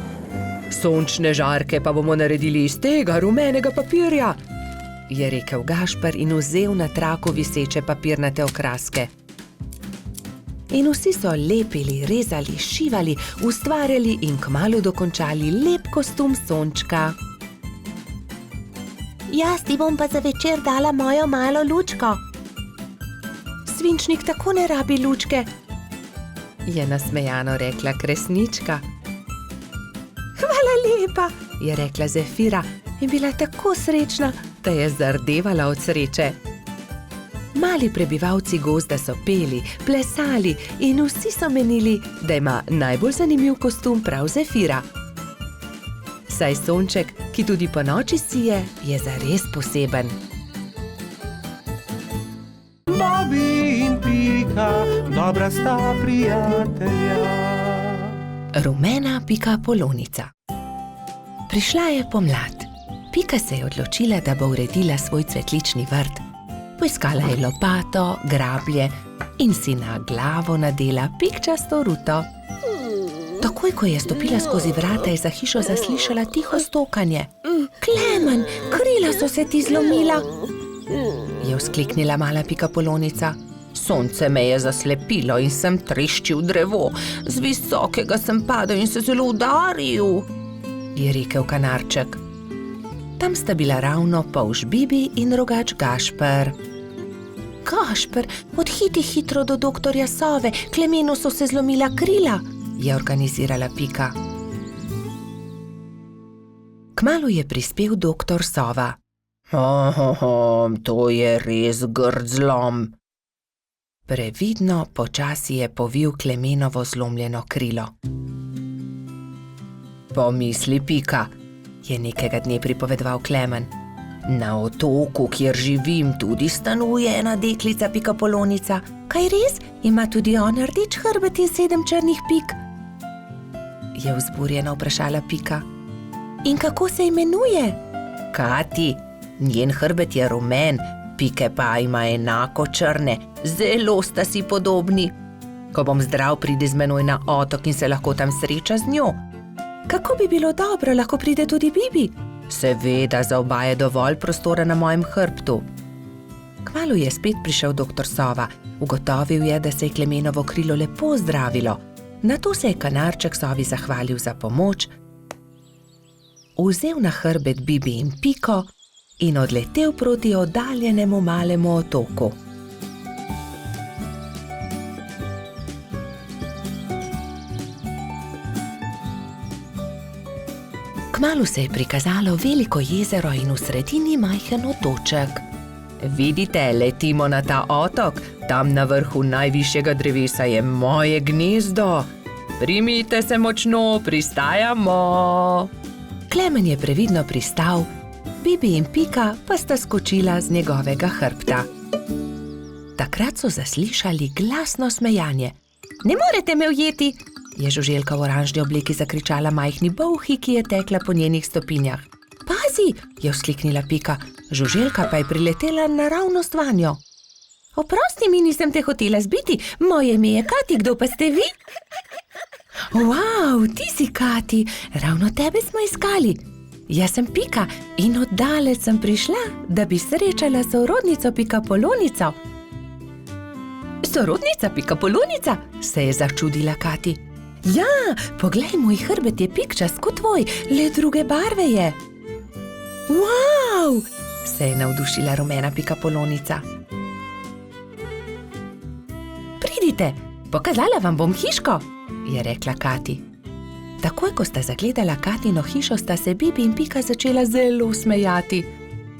Sončne žarke pa bomo naredili iz tega rumenega papirja, je rekel Gašper in vzel na traku viseče papirnate okraske. In vsi so lepili, rezali, šivali, ustvarjali in kmalu dokončali lep kostum sončka. Jaz ti bom pa za večer dala mojo malo lučko. Svinčnik tako ne rabi lučke, je nasmejano rekla Kresnička. Hvala lepa, je rekla Zefira in bila tako srečna, da je zardevala od sreče. Mali prebivalci gozda so peli, plesali in vsi so menili, da ima najbolj zanimiv kostum prav Zefira. Saj sonček, ki tudi po noči sije, je zares poseben. Bobi in Pika, dobra sta prijatelja. Rumena pikapolonica. Prišla je pomlad. Pika se je odločila, da bo uredila svoj cvetlični vrt. Poiskala je lopato, grablje in si na glavo nadela pikčasto ruto. Takoj, ko je stopila skozi vrata, je za hišo zaslišala tiho stokanje. Klemen, krila so se ti zlomila, je vzkliknila mala pikapolonica. Sonce me je zaslepilo in sem treščil drevo. Z visokega sem padel in se zelo udaril, je rekel kanarček. Tam sta bila ravno polž Bibi in rogač Gašper. Gašper, odhiti hitro do doktorja Sove, Klemenu so se zlomila krila, je organizirala Pika. Kmalu je prispel doktor Sova. To je res grd zlom. Previdno počasi je povil Klemenovo zlomljeno krilo. Pomisli, Pika, je nekega dne pripovedoval Klemen. Na otoku, kjer živim, tudi stanuje ena deklica pikapolonica. Kaj res? Ima tudi ona rdeč hrbet in 7 črnih pik? Je vzburjeno vprašala Pika. In kako se imenuje? Kati, njen hrbet je rumen, pike pa ima enako črne, zelo sta si podobni. Ko bom zdrav, pride z menoj na otok in se lahko tam sreča z njo. Kako bi bilo dobro, lahko pride tudi Bibi? Seveda, za oba je dovolj prostora na mojem hrbtu. Kmalu je spet prišel doktor Sova. Ugotovil je, da se je Klemenovo krilo lepo zdravilo. Nato se je kanarček Sovi zahvalil za pomoč, vzel na hrbet Bibi in Piko in odletel proti oddaljenemu malemu otoku. Kmalu se je prikazalo veliko jezero in v sredini majhen otoček. Vidite, letimo na ta otok, tam na vrhu najvišjega drevesa je moje gnezdo. Primite se močno, pristajamo. Klemen je previdno pristal, Bibi in Pika pa sta skočila z njegovega hrbta. Takrat so zaslišali glasno smejanje. Ne morete me ujeti, je žuželka v oranžni obleki zakričala majhni bolhi, ki je tekla po njenih stopinjah. Pazi, je vzkliknila Pika, žuželka pa je priletela naravnost vanjo. Oprosti mi, nisem te hotela zbiti, moje ime je Kati, kdo pa ste vi? Wow, ti si Kati, ravno tebe smo iskali. Jaz sem Pika in oddaleč sem prišla, da bi srečala sorodnico pikapolonico. Sorodnica pikapolonica, se je začudila Kati. Ja, poglej, moj hrbet je pikčast kot tvoj, le druge barve je. Wow! Se je navdušila rumena pikapolonica. Pridite, pokazala vam bom hiško, je rekla Kati. Takoj, ko sta zagledala Katino hišo, sta se Bibi in Pika začela zelo smejati.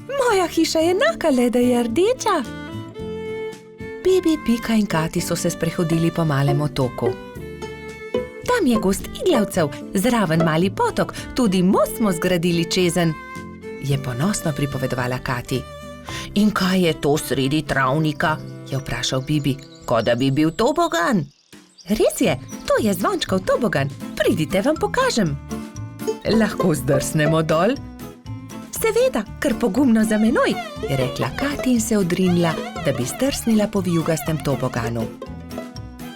Moja hiša je enaka, le da je rdeča. Bibi, Pika in Kati so se sprehodili po malem otoku. Tam je gozd iglavcev, zraven mali potok, tudi most smo zgradili čezenj, je ponosno pripovedovala Kati. In kaj je to sredi travnika? Je vprašal Bibi, kot da bi bil tobogan. Res je, to je zvončkov tobogan, pridite, vam pokažem. Lahko zdrsnemo dol? Seveda, kar pogumno za menoj, je rekla Kati in se odrinila, da bi zdrsnila po vijugastem toboganu.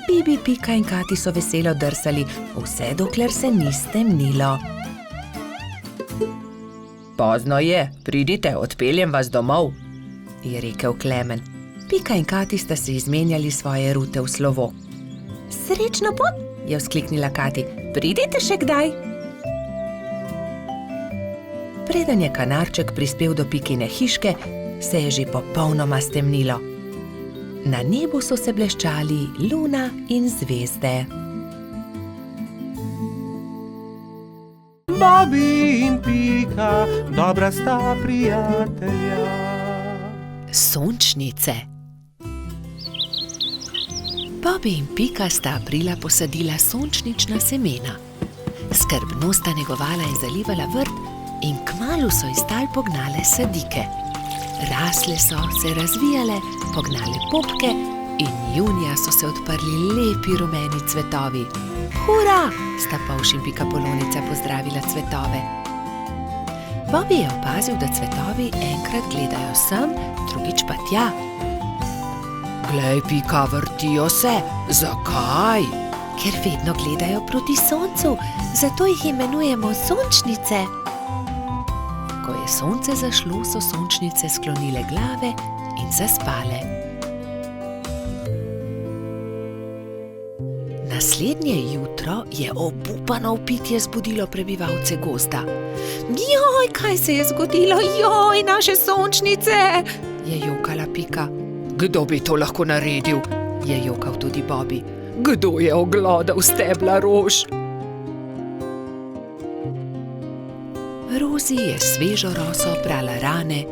Bibi, Pika in Kati so veselo drsali, vse dokler se ni stemnilo. Pozno je, pridite, odpeljem vas domov, je rekel Klemen. Pika in Kati sta se izmenjali svoje rute v slovo. Srečno pot, je vzkliknila Kati, pridite še kdaj. Preden je kanarček prispel do Pikine hiške, se je že popolnoma stemnilo. Na nebu so se bleščali luna in zvezde. Bobi in Pika, dobra sta prijatelja. Sončnice. Bobi in Pika sta aprila posadila sončnična semena. Skrbno sta negovala in zalivala vrt in kmalu so iz tal pognale sadike. Rasle so, se razvijale, pognale popke in junija so se odprli lepi rumeni cvetovi. Hura! Sta Polž in Pikapolonica pozdravila cvetove. Bobi je opazil, da cvetovi enkrat gledajo sem, drugič pa tja. Glej, Pika, vrtijo se. Zakaj? Ker vedno gledajo proti soncu, zato jih imenujemo sončnice. Ko je sonce zašlo, so sončnice sklonile glave in zaspale. Naslednje jutro je obupano vpitje zbudilo prebivalce gozda. Joj, kaj se je zgodilo? Joj, naše sončnice! Je jokala Pika. Kdo bi to lahko naredil? Je jokal tudi Bobi. Kdo je oglodal stebla rož? Rozi je svežo roso oprala rane,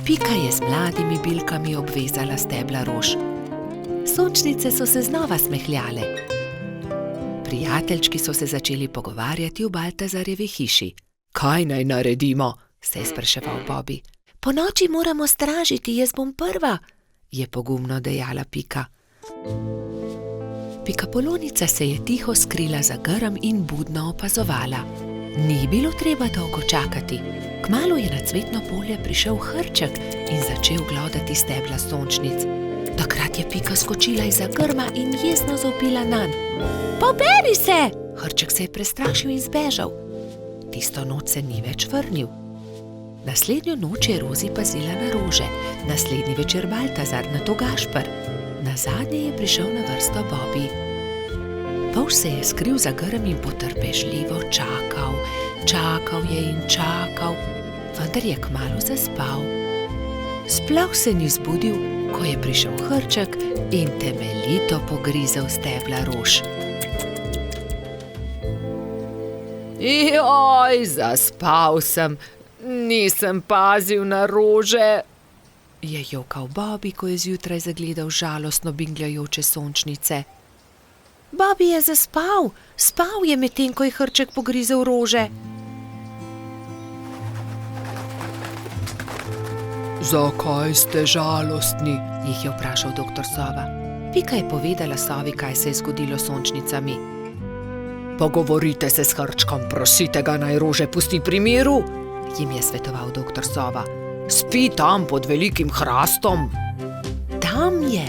Pika je z mladimi bilkami obvezala stebla rož. Sončnice so se znova smehljale. Prijateljčki so se začeli pogovarjati v Baltazarjevi hiši. Kaj naj naredimo? Se je spraševal Bobi. Ponoči moramo stražiti, jaz bom prva, je pogumno dejala Pika. Pikapolonica se je tiho skrila za grm in budno opazovala. Ni bilo treba dolgo čakati. Kmalu je na cvetno polje prišel hrček in začel glodati stebla sončnic. Takrat je Pika skočila izza grma in jezno zavpila nanj. Poberi se! Hrček se je prestrašil in zbežal. Tisto noč se ni več vrnil. Naslednjo noč je Rozi pazila na rože, naslednji večer Baltazar, nato Gašper. Nazadnje je prišel na vrsto Bobi. Polž se je skril za grm in potrpežljivo čakal. Čakal je in čakal, vendar je kmalu zaspal. Sploh se ni zbudil, ko je prišel hrček in temeljito pogrizel stebla rož. Joj, zaspal sem, nisem pazil na rože, je jokal Bobi, ko je zjutraj zagledal žalostno bingljajoče sončnice. Bobi je zaspal, spal je medtem, ko je hrček pogrizel rože. Zakaj ste žalostni? Jih je vprašal doktor Sova. Pika je povedala Sovi, kaj se je zgodilo s sončnicami. Pogovorite se s hrčkom, prosite ga, naj rože pusti pri miru, jim je svetoval doktor Sova. Spi tam pod velikim hrastom. Tam je,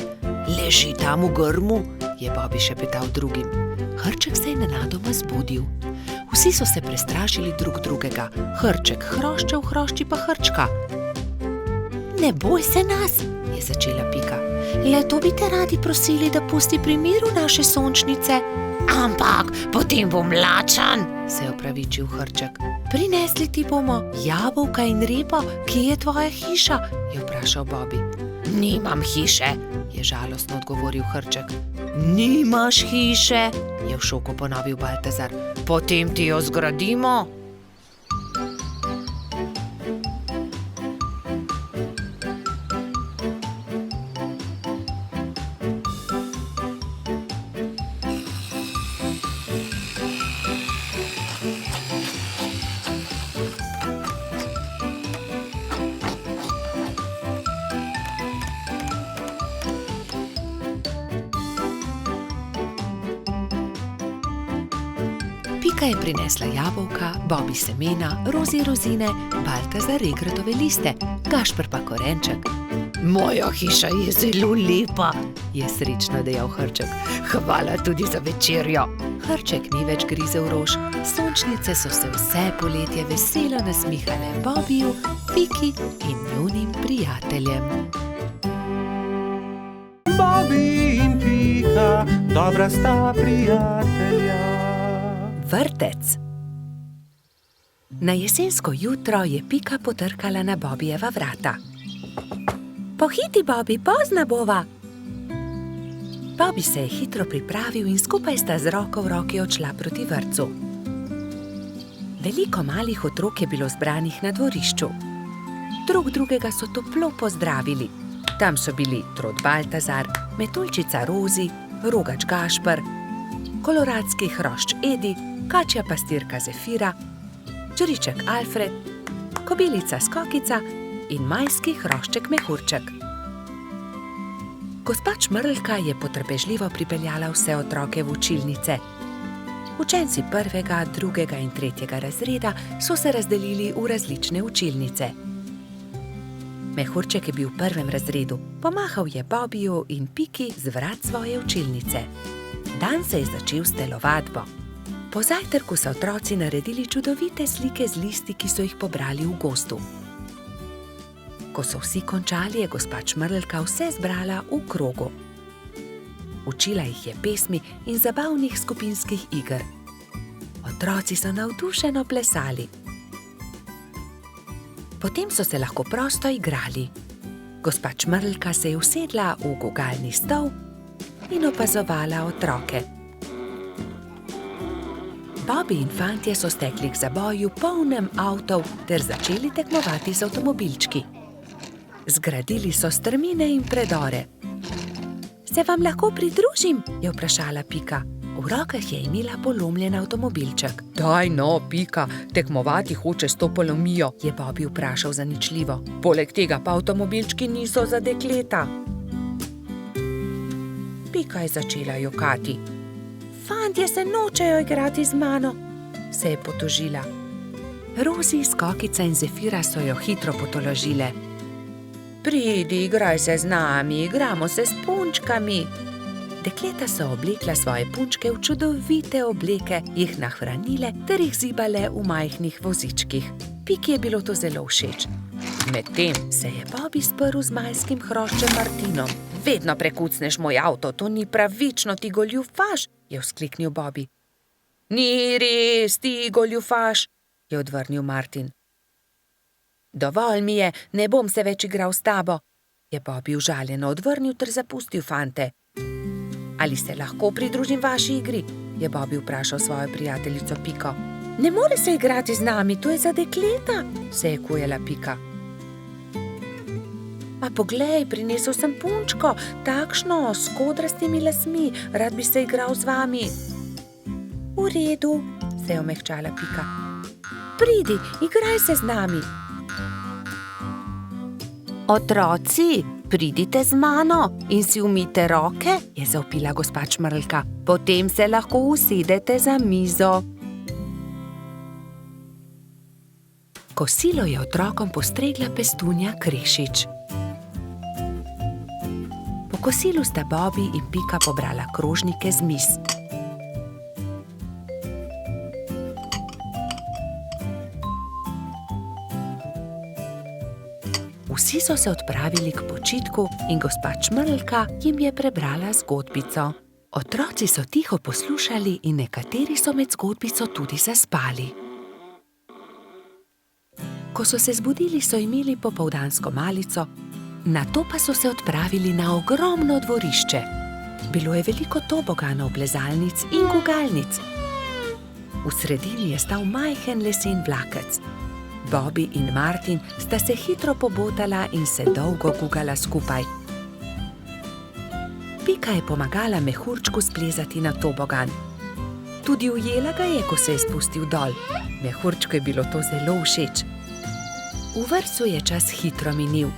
leži tam v grmu, je Bobi šepetal drugim. Hrček se je nenadoma zbudil. Vsi so se prestrašili drug drugega. Hrček hroščev, hrošči pa hrčka. Ne boj se nas, je začela Pika. Le to bi te radi prosili, da pusti pri miru naše sončnice. Ampak potem bom lačen. se je opravičil hrček. Prinesli ti bomo jabolka in repo, kje je tvoja hiša? Je vprašal Bobby. Nimam hiše. Je žalostno odgovoril hrček. Nimaš hiše? Je v šoku ponovil Baltazar. Potem ti jo zgradimo. Pika je prinesla jabolka, Bobby semena, Rozi rozine, Baltazar regratove liste, Gašper pa korenček. Moja hiša je zelo lepa. Je srečno dejal hrček. Hvala tudi za večerjo. Hrček ni več grizel rož, sončnice so se vse poletje veselo nasmihale Bobbyju, Piki in njunim prijateljem. Bobby in Pika, dobra sta prijatelja. Vrtec. Na jesensko jutro je Pika potrkala na Bobbyjeva vrata. Pohiti, Bobby, pozna bova. Bobby se je hitro pripravil in skupaj sta z roko v roki odšla proti vrtcu. Veliko malih otrok je bilo zbranih na dvorišču. Drug drugega so toplo pozdravili. Tam so bili trod Baltazar, metuljčica Rozi, rogač Gašper, koloradski hrošč Edi, kačja pastirka Zefira, čriček Alfred, kobilica Skokica in majski hrošček Mehurček. Gospa Čmrlka je potrpežljivo pripeljala vse otroke v učilnice. Učenci 1., 2. in 3. razreda so se razdelili v različne učilnice. Mehurček je bil v 1. razredu, pomahal je Bobbyju in Piki z vrat svoje učilnice. Dan se je začel s telovadbo. Po zajtrku so otroci naredili čudovite slike z listi, ki so jih pobrali v gozdu. Ko so vsi končali, je gospa Čmrlka vse zbrala v krogu. Učila jih je pesmi in zabavnih skupinskih iger. Otroci so navdušeno plesali. Potem so se lahko prosto igrali. Gospa Čmrlka se je usedla v gugalni stol in opazovala otroke. Bobby in fantje so stekli k zaboju polnem avtov ter začeli tekmovati z avtomobilčki. Zgradili so strmine in predore. Se vam lahko pridružim? Je vprašala Pika. V rokah je imela polomljen avtomobilček. Daj no, Pika, tekmovati hoče s to polomijo, Je Bobby vprašal zaničljivo. poleg tega pa avtomobilčki niso za dekleta. Pika je začela jokati. Fantje se nočejo igrati z mano, se je potožila. Rozi, Skokica in Zefira so jo hitro potolažile. Pridi, igraj se z nami, igramo se s punčkami. Dekleta so oblekla svoje punčke v čudovite obleke, jih nahranile ter jih zibale v majhnih vozičkih. Piki je bilo to zelo všeč. Medtem se je Bobby sprl z majskim hroščem Martinom. Vedno prekucneš moj avto, to ni pravično, ti goljufaš, je vzkliknil Bobby. Ni res, ti goljufaš, je odvrnil Martin. Dovolj mi je, ne bom se več igral s tabo, je Bobby užaljeno odvrnil ter zapustil fante. Ali se lahko pridružim vaši igri? Je Bobby vprašal svojo prijateljico Piko. Ne more se igrati z nami, to je za dekleta, se je kujala Pika. A poglej, prinesel sem punčko, takšno, s kodrastimi lasmi, rad bi se igral z vami. V redu, se je omehčala Pika. Pridi, igraj se z nami. Otroci, pridite z mano in si umijte roke, je zavpila gospa Čmrlka. Potem se lahko usedete za mizo. Kosilo je otrokom postregla pestunja Krešič. Po kosilu sta Bobby in Pika pobrala krožnike z miz. Vsi so se odpravili k počitku in gospa Čmrlka jim je prebrala zgodbico. Otroci so tiho poslušali in nekateri so med zgodbico tudi zaspali. Ko so se zbudili, so imeli popoldansko malico, nato pa so se odpravili na ogromno dvorišče. Bilo je veliko toboganov, plezalnic in gugalnic. V sredini je stal majhen lesen vlakec. Bobby in Martin sta se hitro pobotala in se dolgo gugala skupaj. Pika je pomagala mehurčku splezati na tobogan. Tudi ujela ga je, ko se je spustil dol. Mehurčku je bilo to zelo všeč. V vrtcu je čas hitro minil.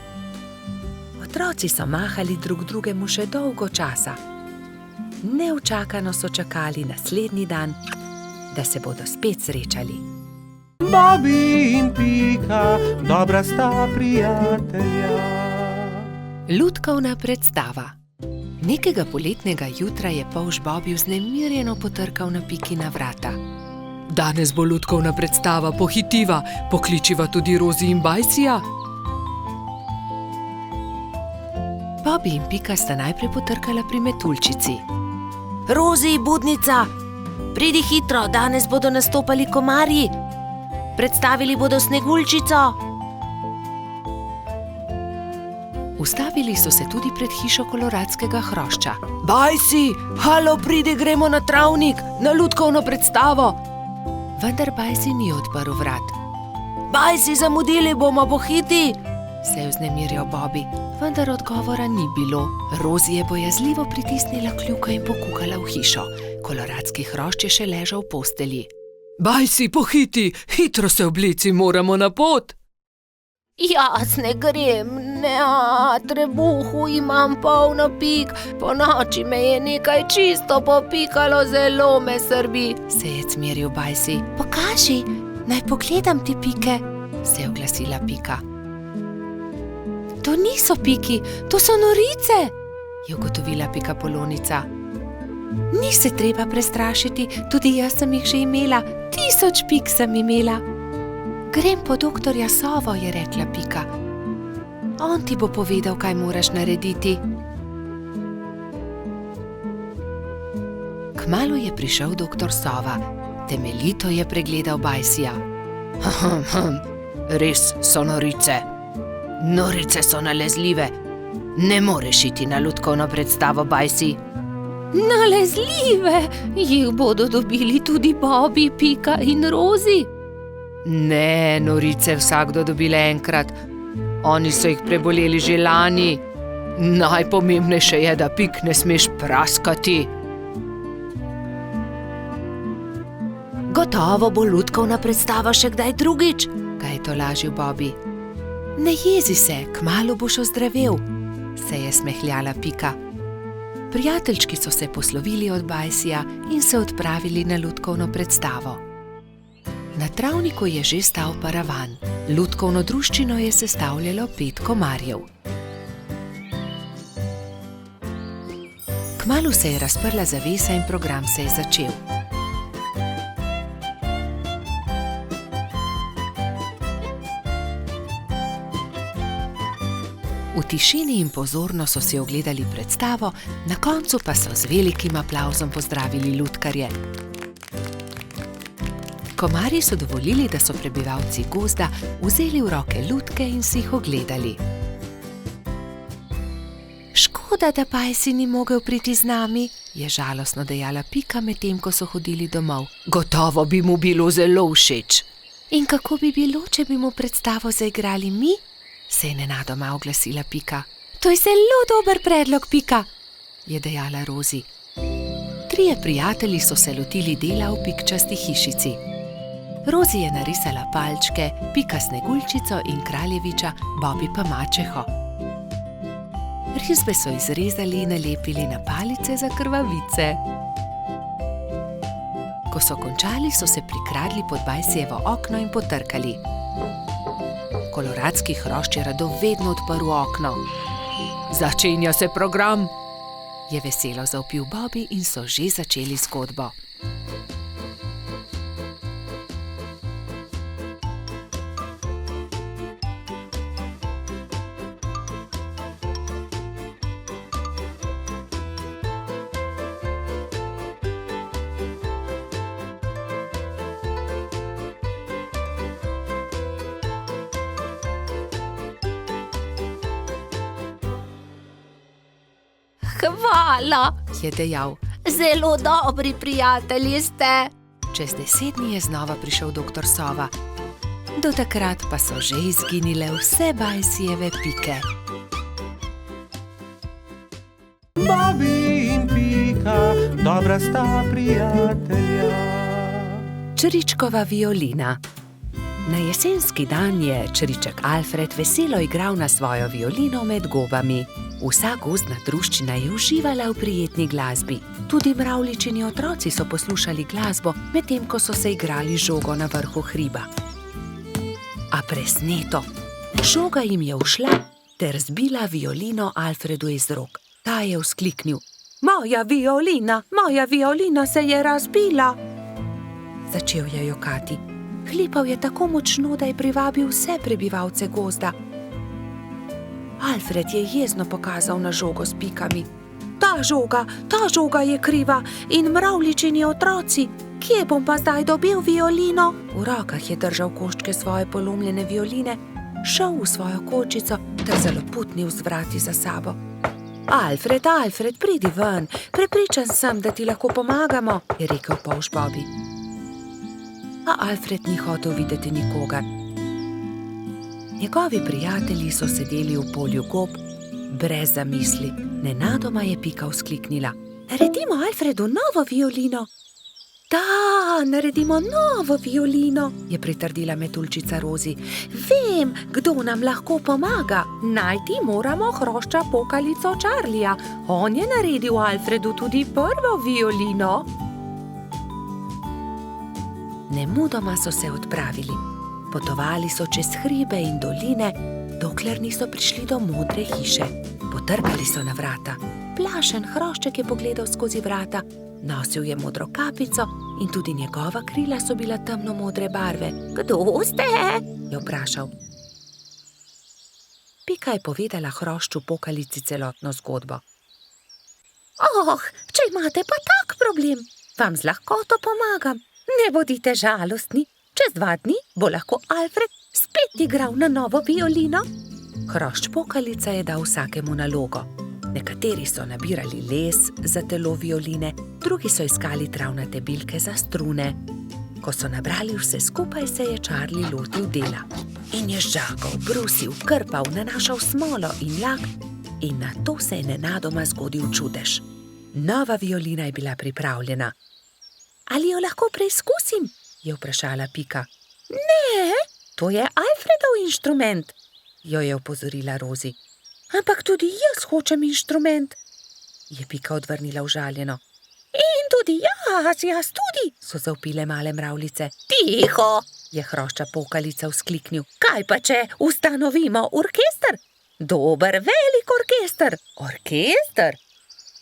Otroci so mahali drug drugemu še dolgo časa. Neučakano so čakali naslednji dan, da se bodo spet srečali. Bobby in Pika, dobra sta prijatelja. Lutkovna predstava. Nekega poletnega jutra je polž Bobby vznemirjeno potrkal na Pikina vrata. Danes bo lutkovna predstava, pohitiva, pokličiva tudi Rozi in Bajsija. Bobby in Pika sta najprej potrkala pri metuljčici. Rozi, budnica, pridi hitro, danes bodo nastopali komarji. Predstavili bodo Sneguljčico. Ustavili so se tudi pred hišo koloradskega hrošča. Bajsi, halo, pridi, gremo na travnik, na lutkovno predstavo. Vendar Bajsi ni odprl vrat. Bajsi, zamudili bomo, pohiti. Se je vznemirjal Bobby, vendar odgovora ni bilo. Rozi je bojazljivo pritisnila kljuko in pokukala v hišo. Koloradski hrošč je še ležal v postelji. Bajsi, pohiti, hitro se oblici, moramo na pot. Jaz ne grem, trebuhu imam polno pik, po noči me je nekaj čisto popikalo, zelo me srbi. Se je cmeril Bajsi. Pokaži, naj pogledam ti pike, Se je oglasila Pika. To niso piki, to so norice. Je ugotovila Pikapolonica. Ni se treba prestrašiti, tudi jaz sem jih že imela, 1000 pik sem imela. Grem po doktorja Sovo, je rekla Pika. On ti bo povedal, kaj moraš narediti. Kmalu je prišel doktor Sova. Temeljito je pregledal Bajsija. Res so norice. Norice so nalezljive. Ne moreš iti na lutkovno predstavo, Bajsi. Nalezljive? Jih bodo dobili tudi Bobby, Pika in Rozi? Ne, norice vsakdo dobile enkrat. Oni so jih preboleli že lani. Najpomembnejše je, da pik ne smeš praskati. Gotovo bo lutkovna predstava še kdaj drugič, ga je tolažil Bobby. Ne jezi se, kmalu boš ozdravel, se je smehljala Pika. Prijateljčki so se poslovili od Bajsija in se odpravili na lutkovno predstavo. Na travniku je že stal paravan. Lutkovno druščino je sestavljalo 5 komarjev. Kmalu se je razprla zavesa in program se je začel. V tišini in pozorno so si ogledali predstavo, na koncu pa so z velikim aplavzom pozdravili lutkarje. Komarji so dovolili, da so prebivalci gozda vzeli v roke lutke in si jih ogledali. Škoda, da Bajsi ni mogel priti z nami, je žalostno dejala Pika, medtem ko so hodili domov. Gotovo bi mu bilo zelo všeč. In kako bi bilo, če bi mu predstavo zaigrali mi? Se je nenadoma oglasila Pika. To je zelo dober predlog, Pika, je dejala Rozi. 3 prijatelji so se lotili dela v pikčasti hišici. Rozi je narisala palčke, Pika Sneguljčico in kraljeviča, Bobby pa mačeho. Risbe so izrezali in nalepili na palice za krvavice. Ko so končali, so se prikradli pod Bajsijevo okno in potrkali. Koloradski hrošč je radovedno odprl okno. Začenja se program, je veselo zavpil Bobby in so že začeli zgodbo. hvala. je dejal. Zelo dobri prijatelji ste. Čez 10 dni je znova prišel doktor Sova. Do takrat pa so že izginile vse Bajsijeve pike. Bobby in Pika, dobra sta prijatelja. Čričkova violina. Na jesenski dan je čriček Alfred veselo igral na svojo violino med gobami. Vsa gozdna druščina je uživala v prijetni glasbi. Tudi mravljičini otroci so poslušali glasbo, medtem ko so se igrali žogo na vrhu hriba. A presneto, žoga jim je ušla ter zbila violino Alfredu iz rok. Ta je vzkliknil: moja violina se je razbila. Začel je jokati. Hlipal je tako močno, da je privabil vse prebivalce gozda. Alfred je jezno pokazal na žogo s pikami. Ta žoga je kriva in mravljičini otroci. Kje bom pa zdaj dobil violino? V rokah je držal koščke svoje polomljene violine, šel v svojo kočico ter zaloputnil z vrati za sabo. Alfred, pridi ven, prepričan sem, da ti lahko pomagamo, je rekel polž Bobby. A Alfred ni hotel videti nikogar. Njegovi prijatelji so sedeli v polju gob, brez zamisli. Nenadoma je Pika vzkliknila: naredimo Alfredu novo violino. Da, naredimo novo violino, je pritrdila metuljčica Rozi. Vem, kdo nam lahko pomaga. Najti moramo hrošča pokalico Charlija. On je naredil Alfredu tudi prvo violino. Nemudoma so se odpravili. Potovali so čez hribe in doline, dokler niso prišli do modre hiše. Potrkali so na vrata. Plašen hrošček je pogledal skozi vrata. Nosil je modro kapico in tudi njegova krila so bila temno modre barve. Kdo ste? Je vprašal. Pika je povedala hrošču pokalici celotno zgodbo. Če imate pa tak problem, vam z lahkoto pomagam. Ne bodite žalostni, čez 2 dni bo lahko Alfred spet igral na novo violino. Hrošč pokalica je dal vsakemu nalogo. Nekateri so nabirali les za telo violine, drugi so iskali travnate bilke za strune. Ko so nabrali vse skupaj, se je Charlie lotil dela. In je žagal, brusil, krpal, nanašal smolo in lak in nato se je nenadoma zgodil čudež. Nova violina je bila pripravljena. Ali jo lahko preizkusim? Je vprašala Pika. Ne, to je Alfredov inštrument, jo je opozorila Rozi. Ampak tudi jaz hočem inštrument, je Pika odvrnila užaljeno. In tudi jaz tudi, so zavpile male mravljice. Tiho, je hrošča pokalica vzkliknil. Kaj pa če ustanovimo orkester? Dober, velik orkester. Orkester?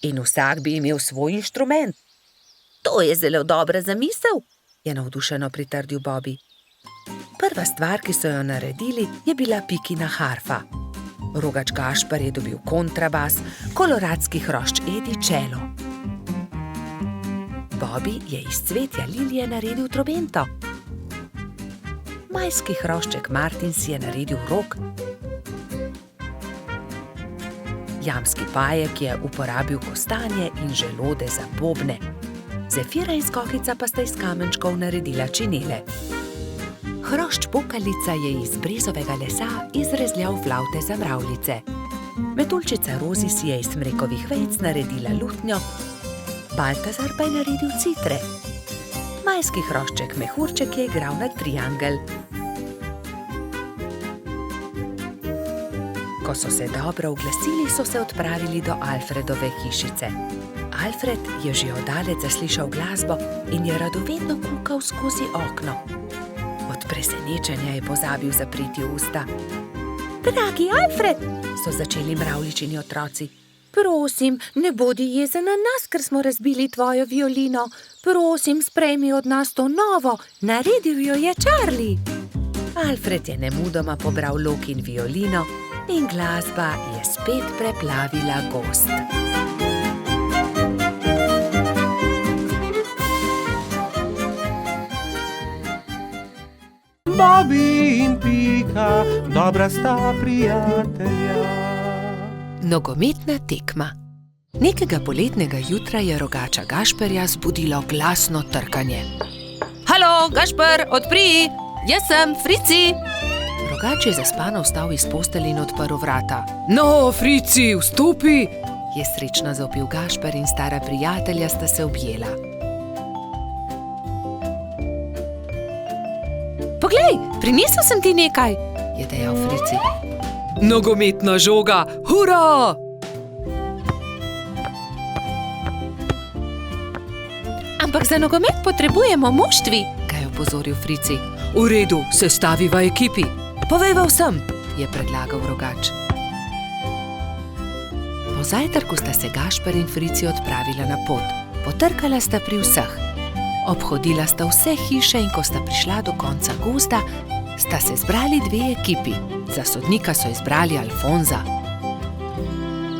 In vsak bi imel svoj inštrument. To je zelo dobra zamisel, je navdušeno pritrdil Bobby. Prva stvar, ki so jo naredili, je bila Pikina harfa. Rogač Gašper je dobil kontrabas, koloradski hrošč Edi čelo. Bobby je iz cvetja lilije naredil trobento. Majski hrošček Martin si je naredil rog. Jamski pajek je uporabil kostanje in želode za bobne. Zefira in Skokica pa sta iz kamenčkov naredila činele. Hrošč pokalica je iz brezovega lesa izrezljal flavte za mravljice. Metuljčica Rozi si je iz smrekovih vejic naredila lutnjo, Baltazar pa je naredil citre. Majski hrošček Mehurček je igral na triangel. Ko so se dobro oglasili, so se odpravili do Alfredove hišice. Alfred je že oddaleč zaslišal glasbo in je radovedno kukal skozi okno. Od presenečenja je pozabil zapreti usta. Dragi Alfred, so začeli mravljičini otroci. Prosim, ne bodi jezen na nas, ker smo razbili tvojo violino. Prosim, sprejmi od nas to novo, naredil jo je Charlie. Alfred je nemudoma pobral lok in violino in glasba je spet preplavila gozd. Bobby in Pika, dobra sta prijatelja. Nogometna tekma. Nekega poletnega jutra je rogača Gašperja zbudilo glasno trkanje. Halo, Gašper, odpri! Jaz sem, Frici! Rogač je zaspano vstal iz postelje in odprl vrata. No, Frici, vstopi! Je srečno zavpil Gašper in stara prijatelja sta se objela. Poglej, prinesel sem ti nekaj, Je dejal Frici. Nogometna žoga, hura! Ampak za nogomet potrebujemo moštvi. Ga je opozoril Frici. V redu, sestaviva ekipi. Povejva vsem, Je predlagal rogač. Po zajtrku sta se Gašper in Frici odpravila na pot. Potrkala sta pri vseh. Obhodila sta vse hiše in ko sta prišla do konca gozda, sta se zbrali dve ekipi. Za sodnika so izbrali Alfonza.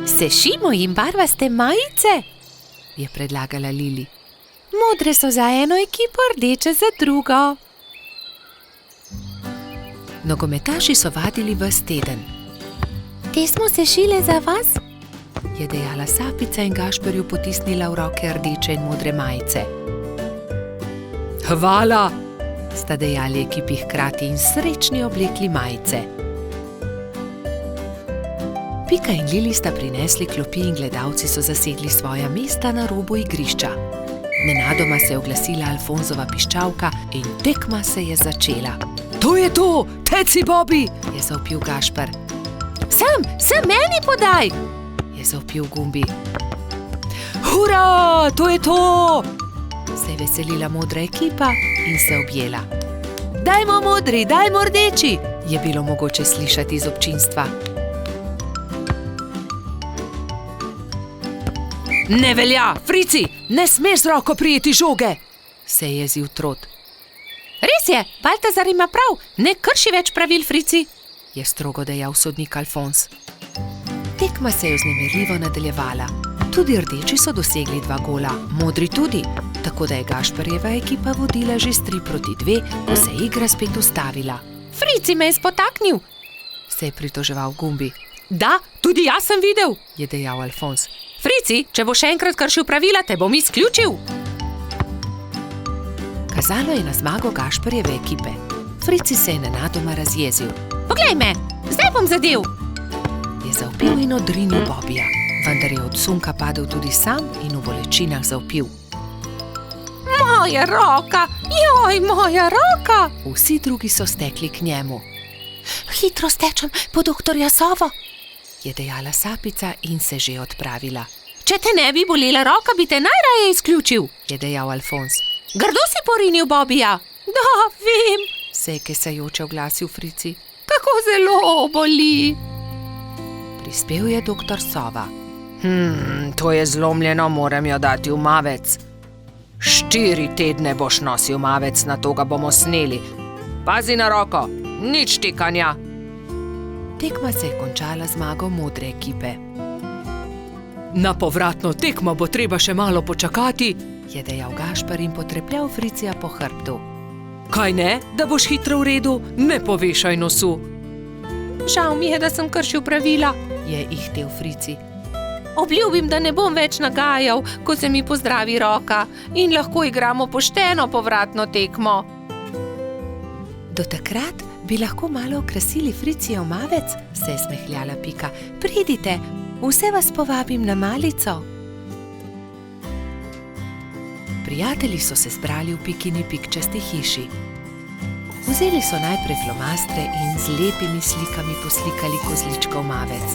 Sešimo jim barvaste majice. Je predlagala Lili. Modre so za eno ekipo, rdeče za drugo. Nogometaši so vadili ves teden. Te smo sešile za vas. Je dejala Sapica in Gašperju potisnila v roke rdeče in modre majice. hvala! Sta dejali ekipi hkrati in srečni oblekli majice. Pika in Lili sta prinesli klopi in gledalci so zasedli svoja mesta na robu igrišča. Nenadoma se je oglasila Alfonzova piščalka in tekma se je začela. To je to! Teci, Bobi! Je zavpil Gašper. Sem meni podaj. Je zavpil Gumbi. Hura! To je to! Se je veselila modra ekipa in se objela. Dajmo modri, dajmo rdeči! Je bilo mogoče slišati iz občinstva. Ne velja, Frici! Ne smeš z roko prijeti žoge! Se je jezil Trot. Res je, Baltazar ima prav. Ne krši več pravil, Frici. Je strogo dejal sodnik Alfons. Tekma se je vznemirljivo nadaljevala. Tudi rdeči so dosegli 2 gola, modri tudi, tako da je Gašperjeva ekipa vodila že s 3-2, ko se je igra spet ustavila. Frici me je spotaknil. Se je pritoževal Gumbi. Da, tudi jaz sem videl! Je dejal Alfons. Frici, če bo še enkrat kršil pravila, te bom izključil. Kazalo je na zmago Gašperjeve ekipe. Frici se je nenadoma razjezil. Poglej me, zdaj bom zadel. Je zavpil in odrinil Bobija, vendar je od sunka padel tudi sam in v bolečinah zavpil. Moja roka, joj, moja roka. Vsi drugi so stekli k njemu. Hitro stečem po doktorja Sovo. Je dejala Sapica in se že odpravila. Če te ne bi bolela roka, bi te najraje izključil. Je dejal Alfons. Grdo si porinil Bobija. Da, vem. Se je kesajoče oglasil Frici. Kako zelo boli. Prispel je doktor Sova. To je zlomljeno, moram jo dati v mavec. 4 tedne boš nosil mavec, na to ga bomo sneli. Pazi na roko, nič tikanja. Tekma se je končala zmago modre ekipe. Na povratno tekmo bo treba še malo počakati. Je dejal Gašper in potrepljal Fricija po hrbtu. Kaj ne, da boš hitro v redu, ne povešaj nosu. Žal mi je, da sem kršil pravila. Je ihtel Frici. Obljubim, da ne bom več nagajal, ko se mi pozdravi roka in lahko igramo pošteno povratno tekmo. Do takrat bi lahko malo okrasili Fricijev mavec, se je smehljala Pika. Pridite, vse vas povabim na malico. Prijatelji so se zbrali v Pikini pikčasti hiši. Vzeli so najprej flomastre in z lepimi slikami poslikali kozličkov mavec.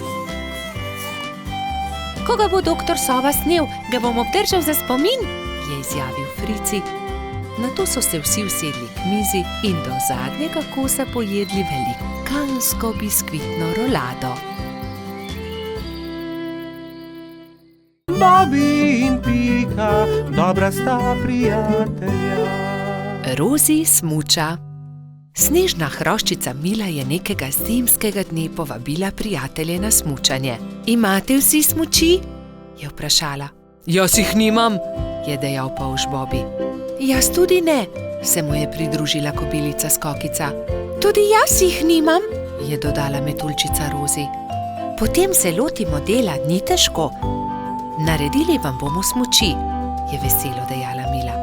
Ko ga bo doktor Sova snel, ga bom obdržal za spomin, je izjavil Frici. Nato so se vsi usedli k mizi in do zadnjega kosa pojedli velikansko biskvitno rolado. Bobi in Pika, dobra sta prijatelja. Rozi smuča. Snežna hroščica Mila je nekega zimskega dne povabila prijatelje na smučanje. Imate vsi smuči? Je vprašala. Jaz jih nimam. Je dejal polž Bobi. Jaz tudi ne, se mu je pridružila kobilica Skokica. tudi jaz jih nimam. Je dodala metuljčica Rozi. Potem se lotimo dela, ni težko. Naredili vam bomo smuči, je veselo dejala Mila.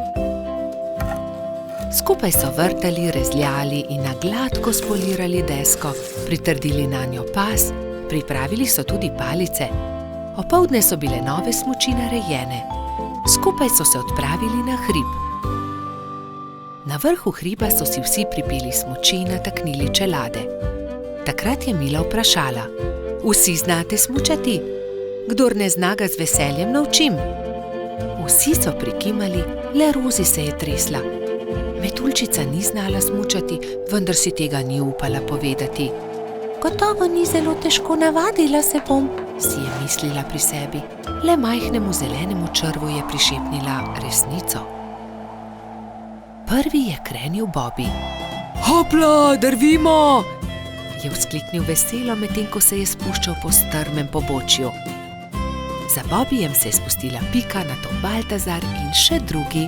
Skupaj so vrtali, rezljali in na gladko spolirali desko, pritrdili nanjo pas, pripravili so tudi palice. Opoldne so bile nove smuči narejene. Skupaj so se odpravili na hrib. Na vrhu hriba so si vsi pripeli smuči in nataknili čelade. Takrat je Mila vprašala: Vsi znate smučati? Kdor ne zna, ga z veseljem naučim. Vsi so prikimali, le Rozi se je tresla. Metuljčica ni znala smučati, vendar si tega ni upala povedati. Gotovo ni zelo težko, navadila se bom, si je mislila pri sebi. Le majhnemu zelenemu črvu je prišepnila resnico. Prvi je krenil Bobby. Hopla, drvimo! Je vzkliknil veselo, medtem ko se je spuščal po strmem pobočju. Za Bobbyjem se je spustila Pika, nato Baltazar in še drugi.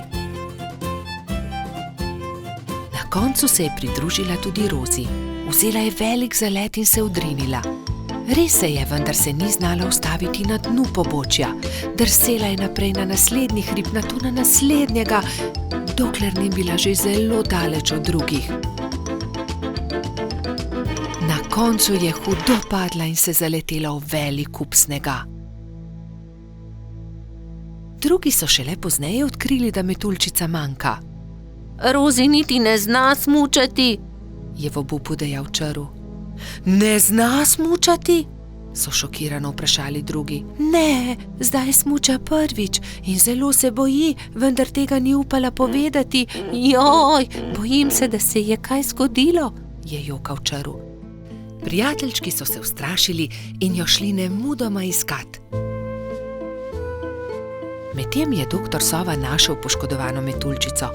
Na koncu se je pridružila tudi Rozi. Vzela je velik zalet in se odrinila. Res se je, vendar se ni znala ustaviti na dnu pobočja. Drsela je naprej na naslednji hrib, nato na naslednjega, dokler ni bila že zelo daleč od drugih. Na koncu je hudo padla in se zaletela v velik kup snega. Drugi so šele pozneje odkrili, da metuljčica manjka. Rozi niti ne zna smučati, je v obupu dejal črv. Ne zna smučati? So šokirano vprašali drugi. Ne, zdaj smuča prvič in zelo se boji, vendar tega ni upala povedati. Joj, bojim se, da se je kaj zgodilo, je jokal črv. Prijateljčki so se ustrašili in jo šli nemudoma iskat. Medtem je doktor Sova našel poškodovano metuljčico.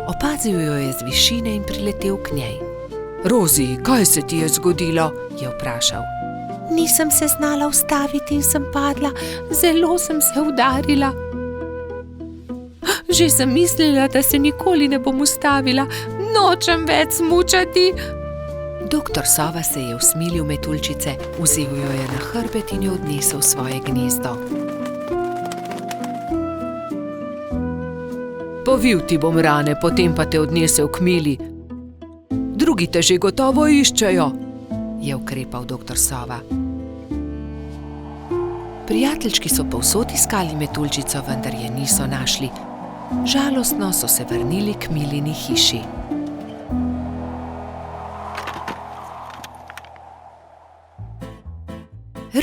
Opazil jo je z višine in priletel k njej. Rozi, kaj se ti je zgodilo? Je vprašal. Nisem se znala ustaviti in sem padla, zelo sem se udarila. Že sem mislila, da se nikoli ne bom ustavila, nočem več smučati. Doktor Sova se je usmilil metuljčice, vzel jo je na hrbet in jo odnesel v svoje gnezdo. Povil ti bom rane, potem pa te odnesel k Mili. Drugi te že gotovo iščejo, je ukrepal doktor Sova. Prijateljčki so povsod iskali metuljčico, vendar je niso našli. Žalostno so se vrnili k Milini hiši.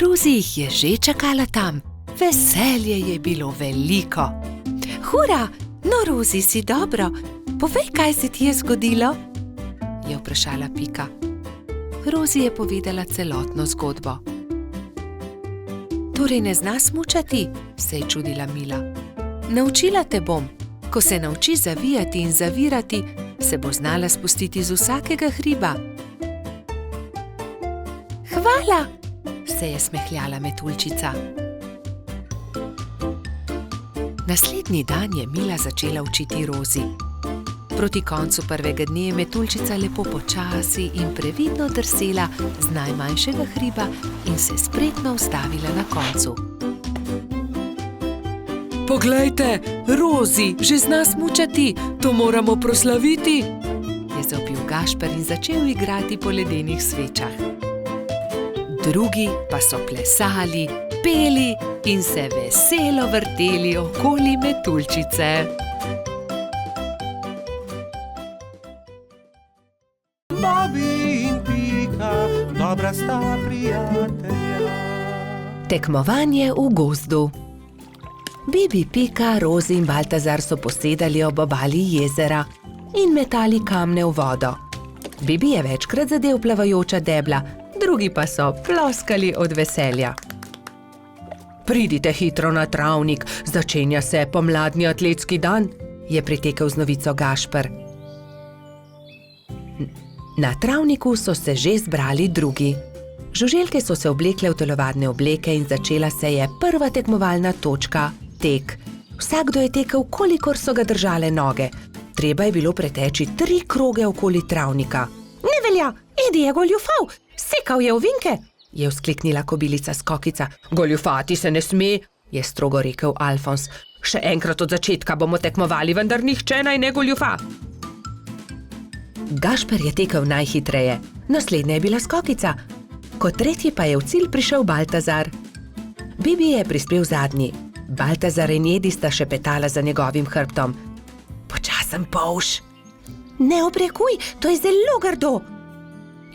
Rozi jih je že čakala tam. Veselje je bilo veliko. Hura, no Rozi, si dobro. Povej, kaj se ti je zgodilo? Je vprašala Pika. Rozi je povedala celotno zgodbo. Torej ne zna smučati, se je čudila Mila. Naučila te bom. Ko se nauči zavijati in zavirati, se bo znala spustiti z vsakega hriba. Hvala, se je smehljala metuljčica. Naslednji dan je Mila začela učiti Rozi. Proti koncu prvega dne je metuljčica lepo počasi in previdno drsela z najmanjšega hriba in se spretno ustavila na koncu. Poglejte, Rozi že zna smučati, to moramo proslaviti, je zavpil Gašper in začel igrati po ledenih svečah. Drugi pa so plesali, peli in se veselo vrteli okoli metuljčice. Bobby in Pika, dobra sta prijatelja. Tekmovanje v gozdu. Bibi, Pika, Rozi in Baltazar so posedali ob obali jezera in metali kamne v vodo. Bibi je večkrat zadel plavajoča debla, drugi pa so ploskali od veselja. Pridite hitro na travnik, začenja se pomladni atletski dan, je pritekel z novico Gašper. Na travniku so se že zbrali drugi. Žuželke so se oblekle v telovadne obleke in začela se je prva tekmovalna točka, tek. Vsakdo je tekel, kolikor so ga držale noge. Treba je bilo preteči 3 kroge okoli travnika. Ne velja, Edi je goljufal, sekal je ovinke, je vzkliknila kobilica Skokica. Goljufati se ne sme, je strogo rekel Alfons. Še enkrat od začetka bomo tekmovali, vendar nihče naj ne goljufa. Gašper je tekel najhitreje, naslednja je bila Skokica, kot tretji pa je v cilj prišel Baltazar. Bibi je prispel zadnji. Baltazar in Edi sta šepetala za njegovim hrbtom. Počasen polž. Ne obrekuj, to je zelo grdo,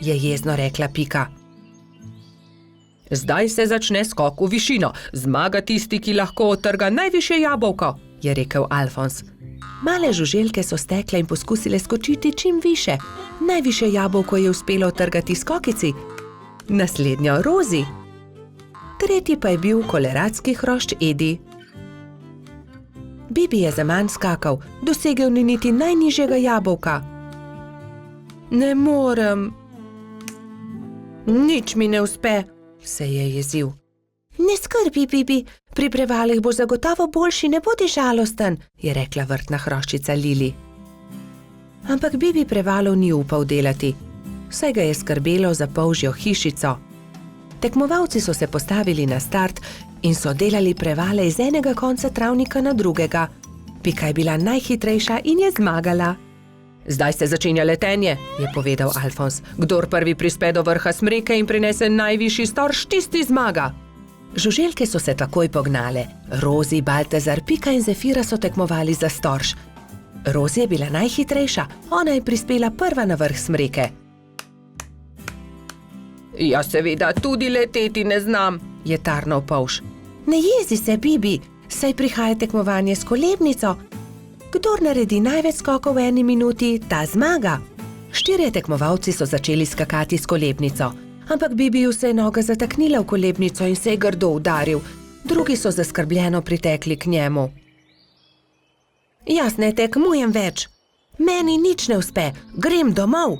je jezno rekla Pika. Zdaj se začne skok v višino. Zmaga tisti, ki lahko odtrga najvišje jabolko, je rekel Alfons. Male žuželke so stekle in poskusile skočiti čim više. Najvišje jabolko je uspelo odtrgati Skokici, naslednjo Rozi. Tretji pa je bil koleradski hrošč Edi. Bibi je zaman skakal, dosegel ni niti najnižjega jabolka. Ne morem. Nič mi ne uspe, se je jezil. Ne skrbi, Bibi, pri prevalih boš zagotovo boljši, ne bodi žalosten, je rekla vrtna hroščica Lili. Ampak Bibi prevalov ni upal delati, saj ga je skrbelo za polžjo hišico. Tekmovalci so se postavili na start in so delali prevale iz enega konca travnika na drugega. Pika je bila najhitrejša in je zmagala. Zdaj se začenja letenje, je povedal Alfons. Kdor prvi prispe do vrha smreke in prinese najvišji storž, tisti zmaga. Žuželke so se takoj pognale. Rozi, Baltazar, Pika in Zefira so tekmovali za storž. Rozi je bila najhitrejša, ona je prispela prva na vrh smreke. Ja, seveda, tudi leteti ne znam, je tarnal polž. Ne jezi se, Bibi, saj prihaja tekmovanje s kolebnico. Kdor naredi največ skokov v 1 minuti, ta zmaga. 4 tekmovalci so začeli skakati s kolebnico, ampak Bibiju se je noga zataknila v kolebnico in se je grdo udaril. Drugi so zaskrbljeno pritekli k njemu. Jaz ne tekmujem več. Meni nič ne uspe, grem domov,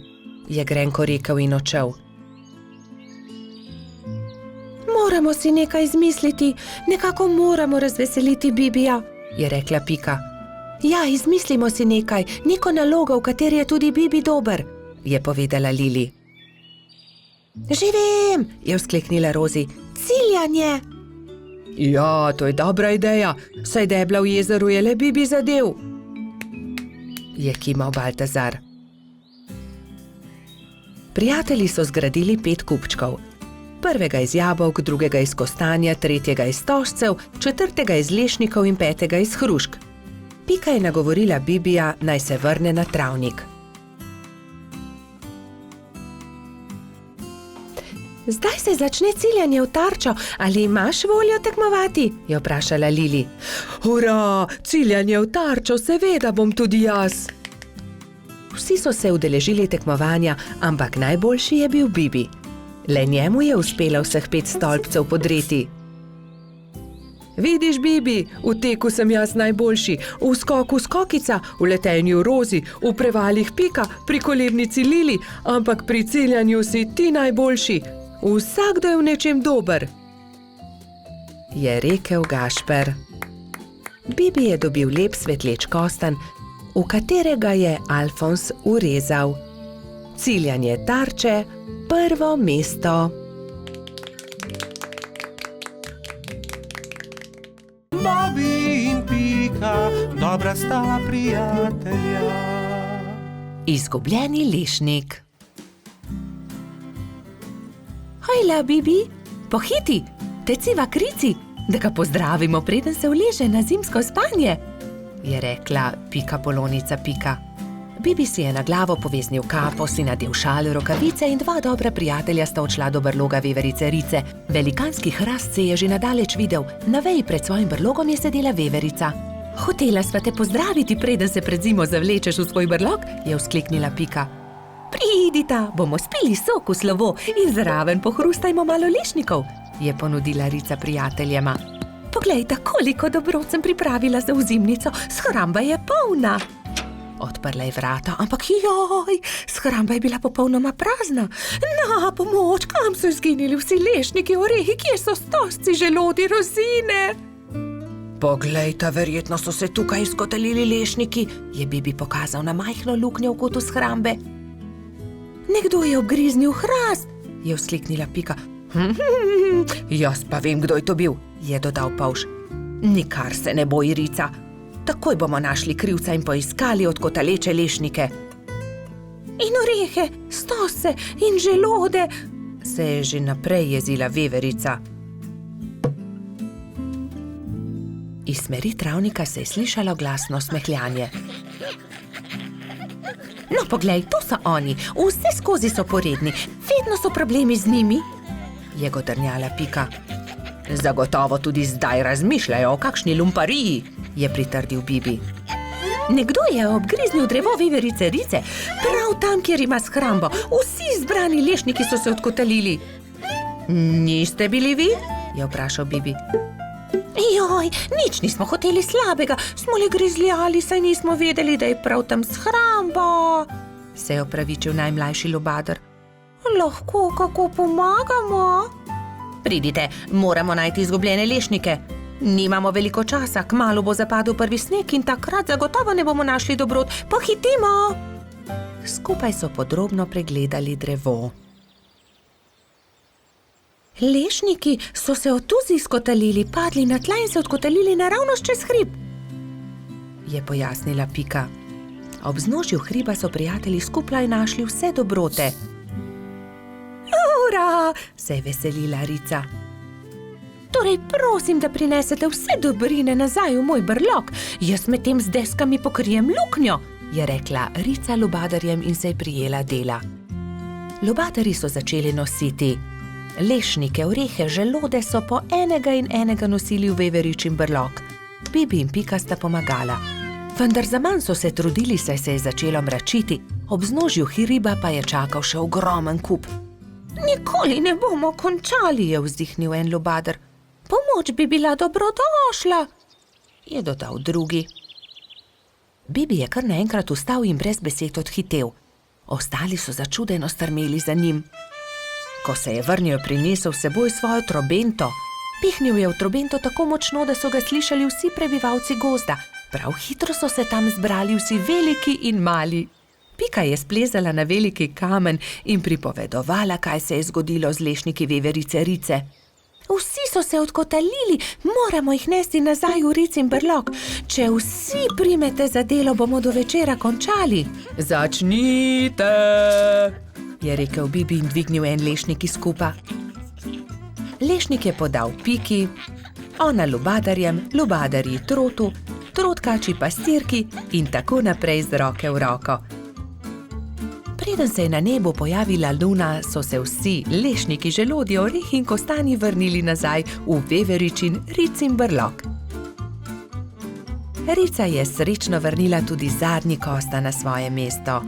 je grenko rekel in odšel. Moramo si nekaj izmisliti, nekako moramo razveseliti Bibija, je rekla Pika. Ja, izmislimo si nekaj, neko nalogo, v kateri je tudi Bibi dober, je povedala Lili. Že vem, je vzkliknila Rozi. Ciljanje. Ja, to je dobra ideja, saj debla v jezeru je le Bibi zadev, je kimal Baltazar. Prijatelji so zgradili 5 kupčkov. Prvega iz jabolk, drugega iz kostanja, tretjega iz stožcev, četrtega iz lešnikov in 5. iz hrušk. Pika je nagovorila Bibija, naj se vrne na travnik. Zdaj se začne ciljanje v tarčo, ali imaš voljo tekmovati? Je vprašala Lili. Hurra, ciljanje v tarčo, seveda bom tudi jaz. Vsi so se udeležili tekmovanja, ampak najboljši je bil Bibi. Le njemu je uspelo vseh 5 stolpcev podreti. Vidiš, Bibi, v teku sem jaz najboljši, v skoku Skokica, v letenju Rozi, v prevalih Pika, pri kolebnici Lili, ampak pri ciljanju si ti najboljši. Vsakdo je v nečem dober, je rekel Gašper. Bibi je dobil lep svetleč kostanj, v katerega je Alfons urezal. Ciljanje tarče, prvo mesto. Bobi in Pika, dobra sta prijatelja. Izgubljeni lešnik. Hojla, Bibi, pohiti, teciva krici, da ga pozdravimo, preden se uleže na zimsko spanje, je rekla Pikapolonica Pika. Bibi si je na glavo poveznil kapo, si nadel šal, rokavice in 2 dobra prijatelja sta odšla do brloga veverice Rice. Velikanski hrast se je že nadaleč videl, na veji pred svojim brlogom je sedela veverica. Hotela sva te pozdraviti, preden se pred zimo zavlečeš v svoj brlog, je vzkliknila Pika. Pridita, bomo spili sok v slovo in zraven pohrustajmo malo lešnikov, je ponudila Rica prijateljema. Poglejta, koliko dobrot sem pripravila za ozimnico, shramba je polna. Odprla je vrata, ampak joj, shramba je bila popolnoma prazna. Na pomoč, kam so izginili vsi lešniki, orehi, kje so stožci, želodi, rozine? Poglejta, verjetno so se tukaj izkotalili lešniki, je Bibi pokazal na majhno luknjo v kotu shrambe. Nekdo je obgriznil hrast, je vzkliknila Pika. Jaz pa vem, kdo je to bil, je dodal polž. Nikar se ne boj, Rica. Takoj bomo našli krivca in poiskali odkotaleče lešnike. In orehe, stose in želode, se je že naprej jezila veverica. Iz smeri travnika se je slišalo glasno smehljanje. No, poglej, to so oni, vse skozi so poredni, vedno so problemi z njimi, je godrnjala Pika. Zagotovo tudi zdaj razmišljajo o kakšni lumpariji, je pritrdil Bibi. Nekdo je obgriznil drevo veverice Rice, prav tam, kjer ima shrambo. Vsi zbrani lešniki so se odkotalili. Niste bili vi? Je vprašal Bibi. Joj, nič nismo hoteli slabega, smo le grizljali, saj nismo vedeli, da je prav tam shramba, se je opravičil najmlajši lubadar. Lahko kako pomagamo? Pridite, moramo najti izgubljene lešnike. Nimamo veliko časa, kmalu bo zapadel prvi sneg in takrat zagotovo ne bomo našli dobrot. Pohitimo! Skupaj so podrobno pregledali drevo. Lešniki so se od tuzi skotalili, padli na tla in se odkotalili naravnost čez hrib, je pojasnila Pika. Ob vznožju hriba so prijatelji skupaj našli vse dobrote. Ura, se je veselila Rica. Torej prosim, da prinesete vse dobrine nazaj v moj brlog, jaz medtem z deskami pokrijem luknjo, je rekla Rica lubadarjem in se je prijela dela. Lubadarji so začeli nositi lešnike, orehe, želode so po enega in enega nosili v veveričin brlog. Bibi in Pika sta pomagala. Vendar zaman so se trudili, saj se je začelo mračiti, ob vznožju hriba pa je čakal še ogromen kup. Nikoli ne bomo končali, je vzdihnil en lubadar. Pomoč bi bila dobrodošla, je dodal drugi. Bibi je kar naenkrat vstal in brez besed odhitel. Ostali so začudeno strmeli za njim. Ko se je vrnil, je prinesel s seboj svojo trobento. Pihnil je v trobento tako močno, da so ga slišali vsi prebivalci gozda. Prav hitro so se tam zbrali vsi veliki in mali. Pika je splezala na veliki kamen in pripovedovala, kaj se je zgodilo z lešniki veverice Rice. Vsi so se odkotalili, moramo jih nesti nazaj v Ricin brlog. Če vsi primete za delo, bomo do večera končali. Začnite, je rekel Bibi in dvignil en lešnik iz kupa. Lešnik je podal Piki, ona lubadarjem, lubadarji trotu, trotkači pastirki in tako naprej z roke v roko. Preden se je na nebu pojavila luna, so se vsi lešniki, želodje, orehi in kostanji vrnili nazaj v veveričin Ricin brlog. Rica je srečno vrnila tudi zadnji kosta na svoje mesto.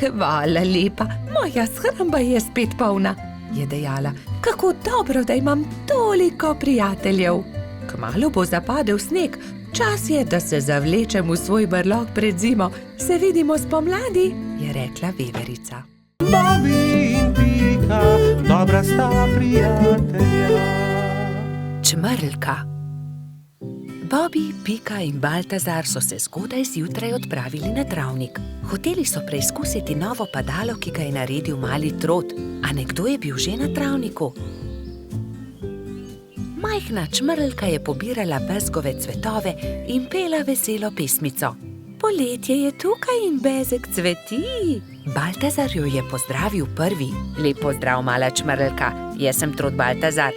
Hvala lepa, moja shramba je spet polna, je dejala. Kako dobro, da imam toliko prijateljev. Kmalu bo zapadel sneg, čas je, da se zavlečem v svoj brlog pred zimo. Se vidimo spomladi, je rekla veverica. Bobi in Pika, dobra sta prijatelja. Čmrlka. Bobi, Pika in Baltazar so se zgodaj zjutraj odpravili na travnik. Hoteli so preizkusiti novo padalo, ki ga je naredil mali trot, a nekdo je bil že na travniku. Majhna čmrlka je pobirala bezgove cvetove in pela veselo pesmico. Poletje je tukaj in bezeg cveti. Baltazar jo je pozdravil prvi. Lep pozdrav, mala čmrlka, jaz sem trot Baltazar.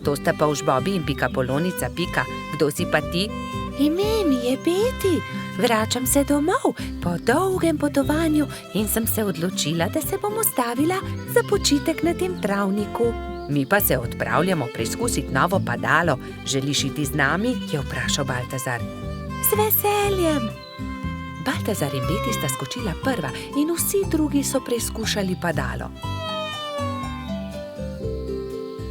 To sta pa už Bobi in Pikapolonica Pika. Kdo si pa ti? Ime mi je Beti. Vračam se domov po dolgem potovanju in sem se odločila, da se bom ustavila za počitek na tem travniku. Mi pa se odpravljamo preizkusiti novo padalo. Želiš iti z nami? Je vprašal Baltazar. Z veseljem. Baltazar in Beti sta skočila prva in vsi drugi so preizkušali padalo.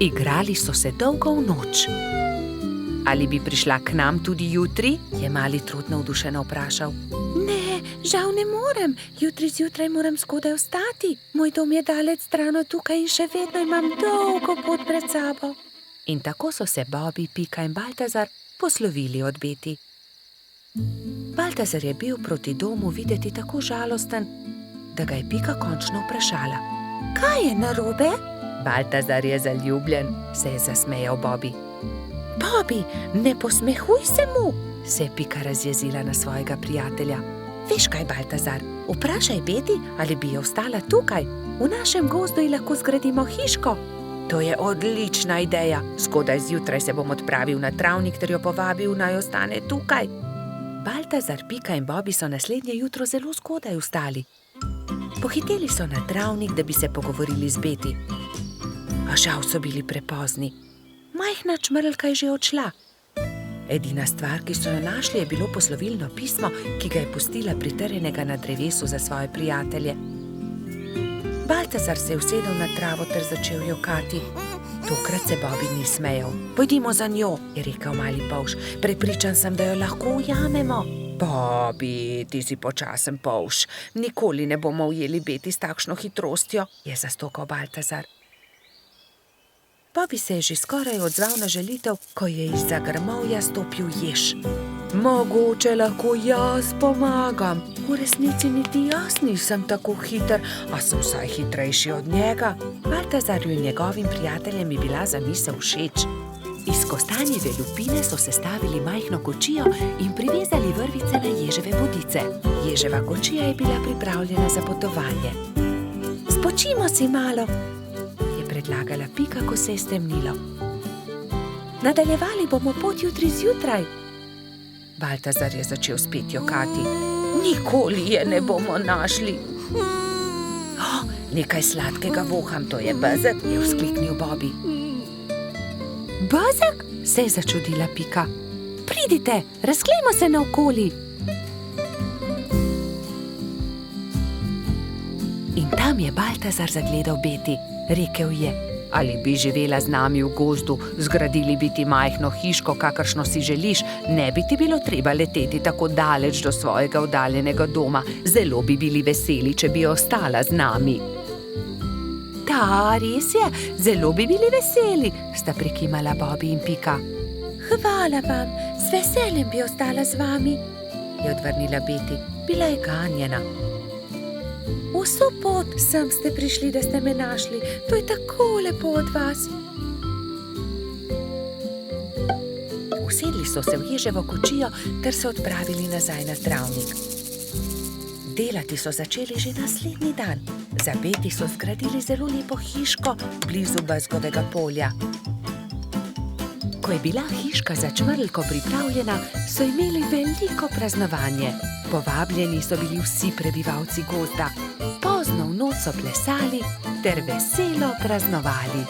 Igrali so se dolgo v noč. Ali bi prišla k nam tudi jutri? Je mali trud navdušeno vprašal. Ne, žal ne morem. Jutri zjutraj moram skodaj vstati. Moj dom je daleč stran od tukaj in še vedno imam dolgo pot pred sabo. In tako so se Bobi, Pika in Baltazar poslovili od Beti. Baltazar je bil proti domu videti tako žalosten, da ga je Pika končno vprašala. Kaj je narobe? Baltazar je zaljubljen, se je zasmejal Bobi. Bobby, ne posmehuj se mu, se je Pika razjezila na svojega prijatelja. Veš kaj, Baltazar, vprašaj Beti, ali bi ostala tukaj. V našem gozdu ji lahko zgradimo hiško. To je odlična ideja. Zgodaj zjutraj se bom odpravil na travnik ter jo povabil, naj ostane tukaj. Baltazar, Pika in Bobby so naslednje jutro zelo zgodaj vstali. Pohiteli so na travnik, da bi se pogovorili z Beti. A žal so bili prepozni. Majhna čmrlka je že odšla. Edina stvar, ki so jo našli, je bilo poslovilno pismo, ki ga je pustila pritrjenega na drevesu za svoje prijatelje. Baltazar se je usedel na travo ter začel jokati. Tokrat se Bobby ni smejal. Pojdimo za njo, je rekel mali polž. Prepričan sem, da jo lahko ujamemo. Bobby, ti si počasen polž. Nikoli ne bomo ujeli Beti s takšno hitrostjo, je zastokal Baltazar. Bobby se je že skoraj odzval na želitev, ko je izza grmovja stopil jež. Mogoče lahko jaz pomagam. V resnici niti jaz nisem tako hiter, a sem vsaj hitrejši od njega. Baltazarju in njegovim prijateljem je bila zamisel všeč. Iz kostanjeve lupine so sestavili majhno kočijo in privezali vrvice na ježeve bodice. Ježeva kočija je bila pripravljena za potovanje. Spočimo si malo, je predlagala Pika, ko se je stemnilo. Nadaljevali bomo pot jutri zjutraj. Baltazar je začel spet jokati. Nikoli je ne bomo našli. Nekaj sladkega voham, to je bezeg, je vzkliknil Bobby. Bezeg? Se je začudila Pika. Pridite, razglejmo se naokoli. In tam je Baltazar zagledal Beti. Rekel je: ali bi živela z nami v gozdu, zgradili bi ti majhno hiško, kakršno si želiš, ne bi ti bilo treba leteti tako daleč do svojega oddaljenega doma. Zelo bi bili veseli, če bi ostala z nami. Da, res je, zelo bi bili veseli, sta prikimala Bobby in Pika. Hvala vam, z veseljem bi ostala z vami, je odvrnila Beti. Bila je ganjena. Vso pot sem ste prišli, da ste me našli. To je tako lepo od vas. Usedli so se v ježevo kočijo ter se odpravili nazaj na travnik. Delati so začeli že naslednji dan. Za Beti so zgradili zelo lepo hiško blizu bezgovega polja. Ko je bila hiška za čmrlko pripravljena, so imeli veliko praznovanje. Povabljeni so bili vsi prebivalci gozda. Pozno v noč so plesali ter veselo praznovali.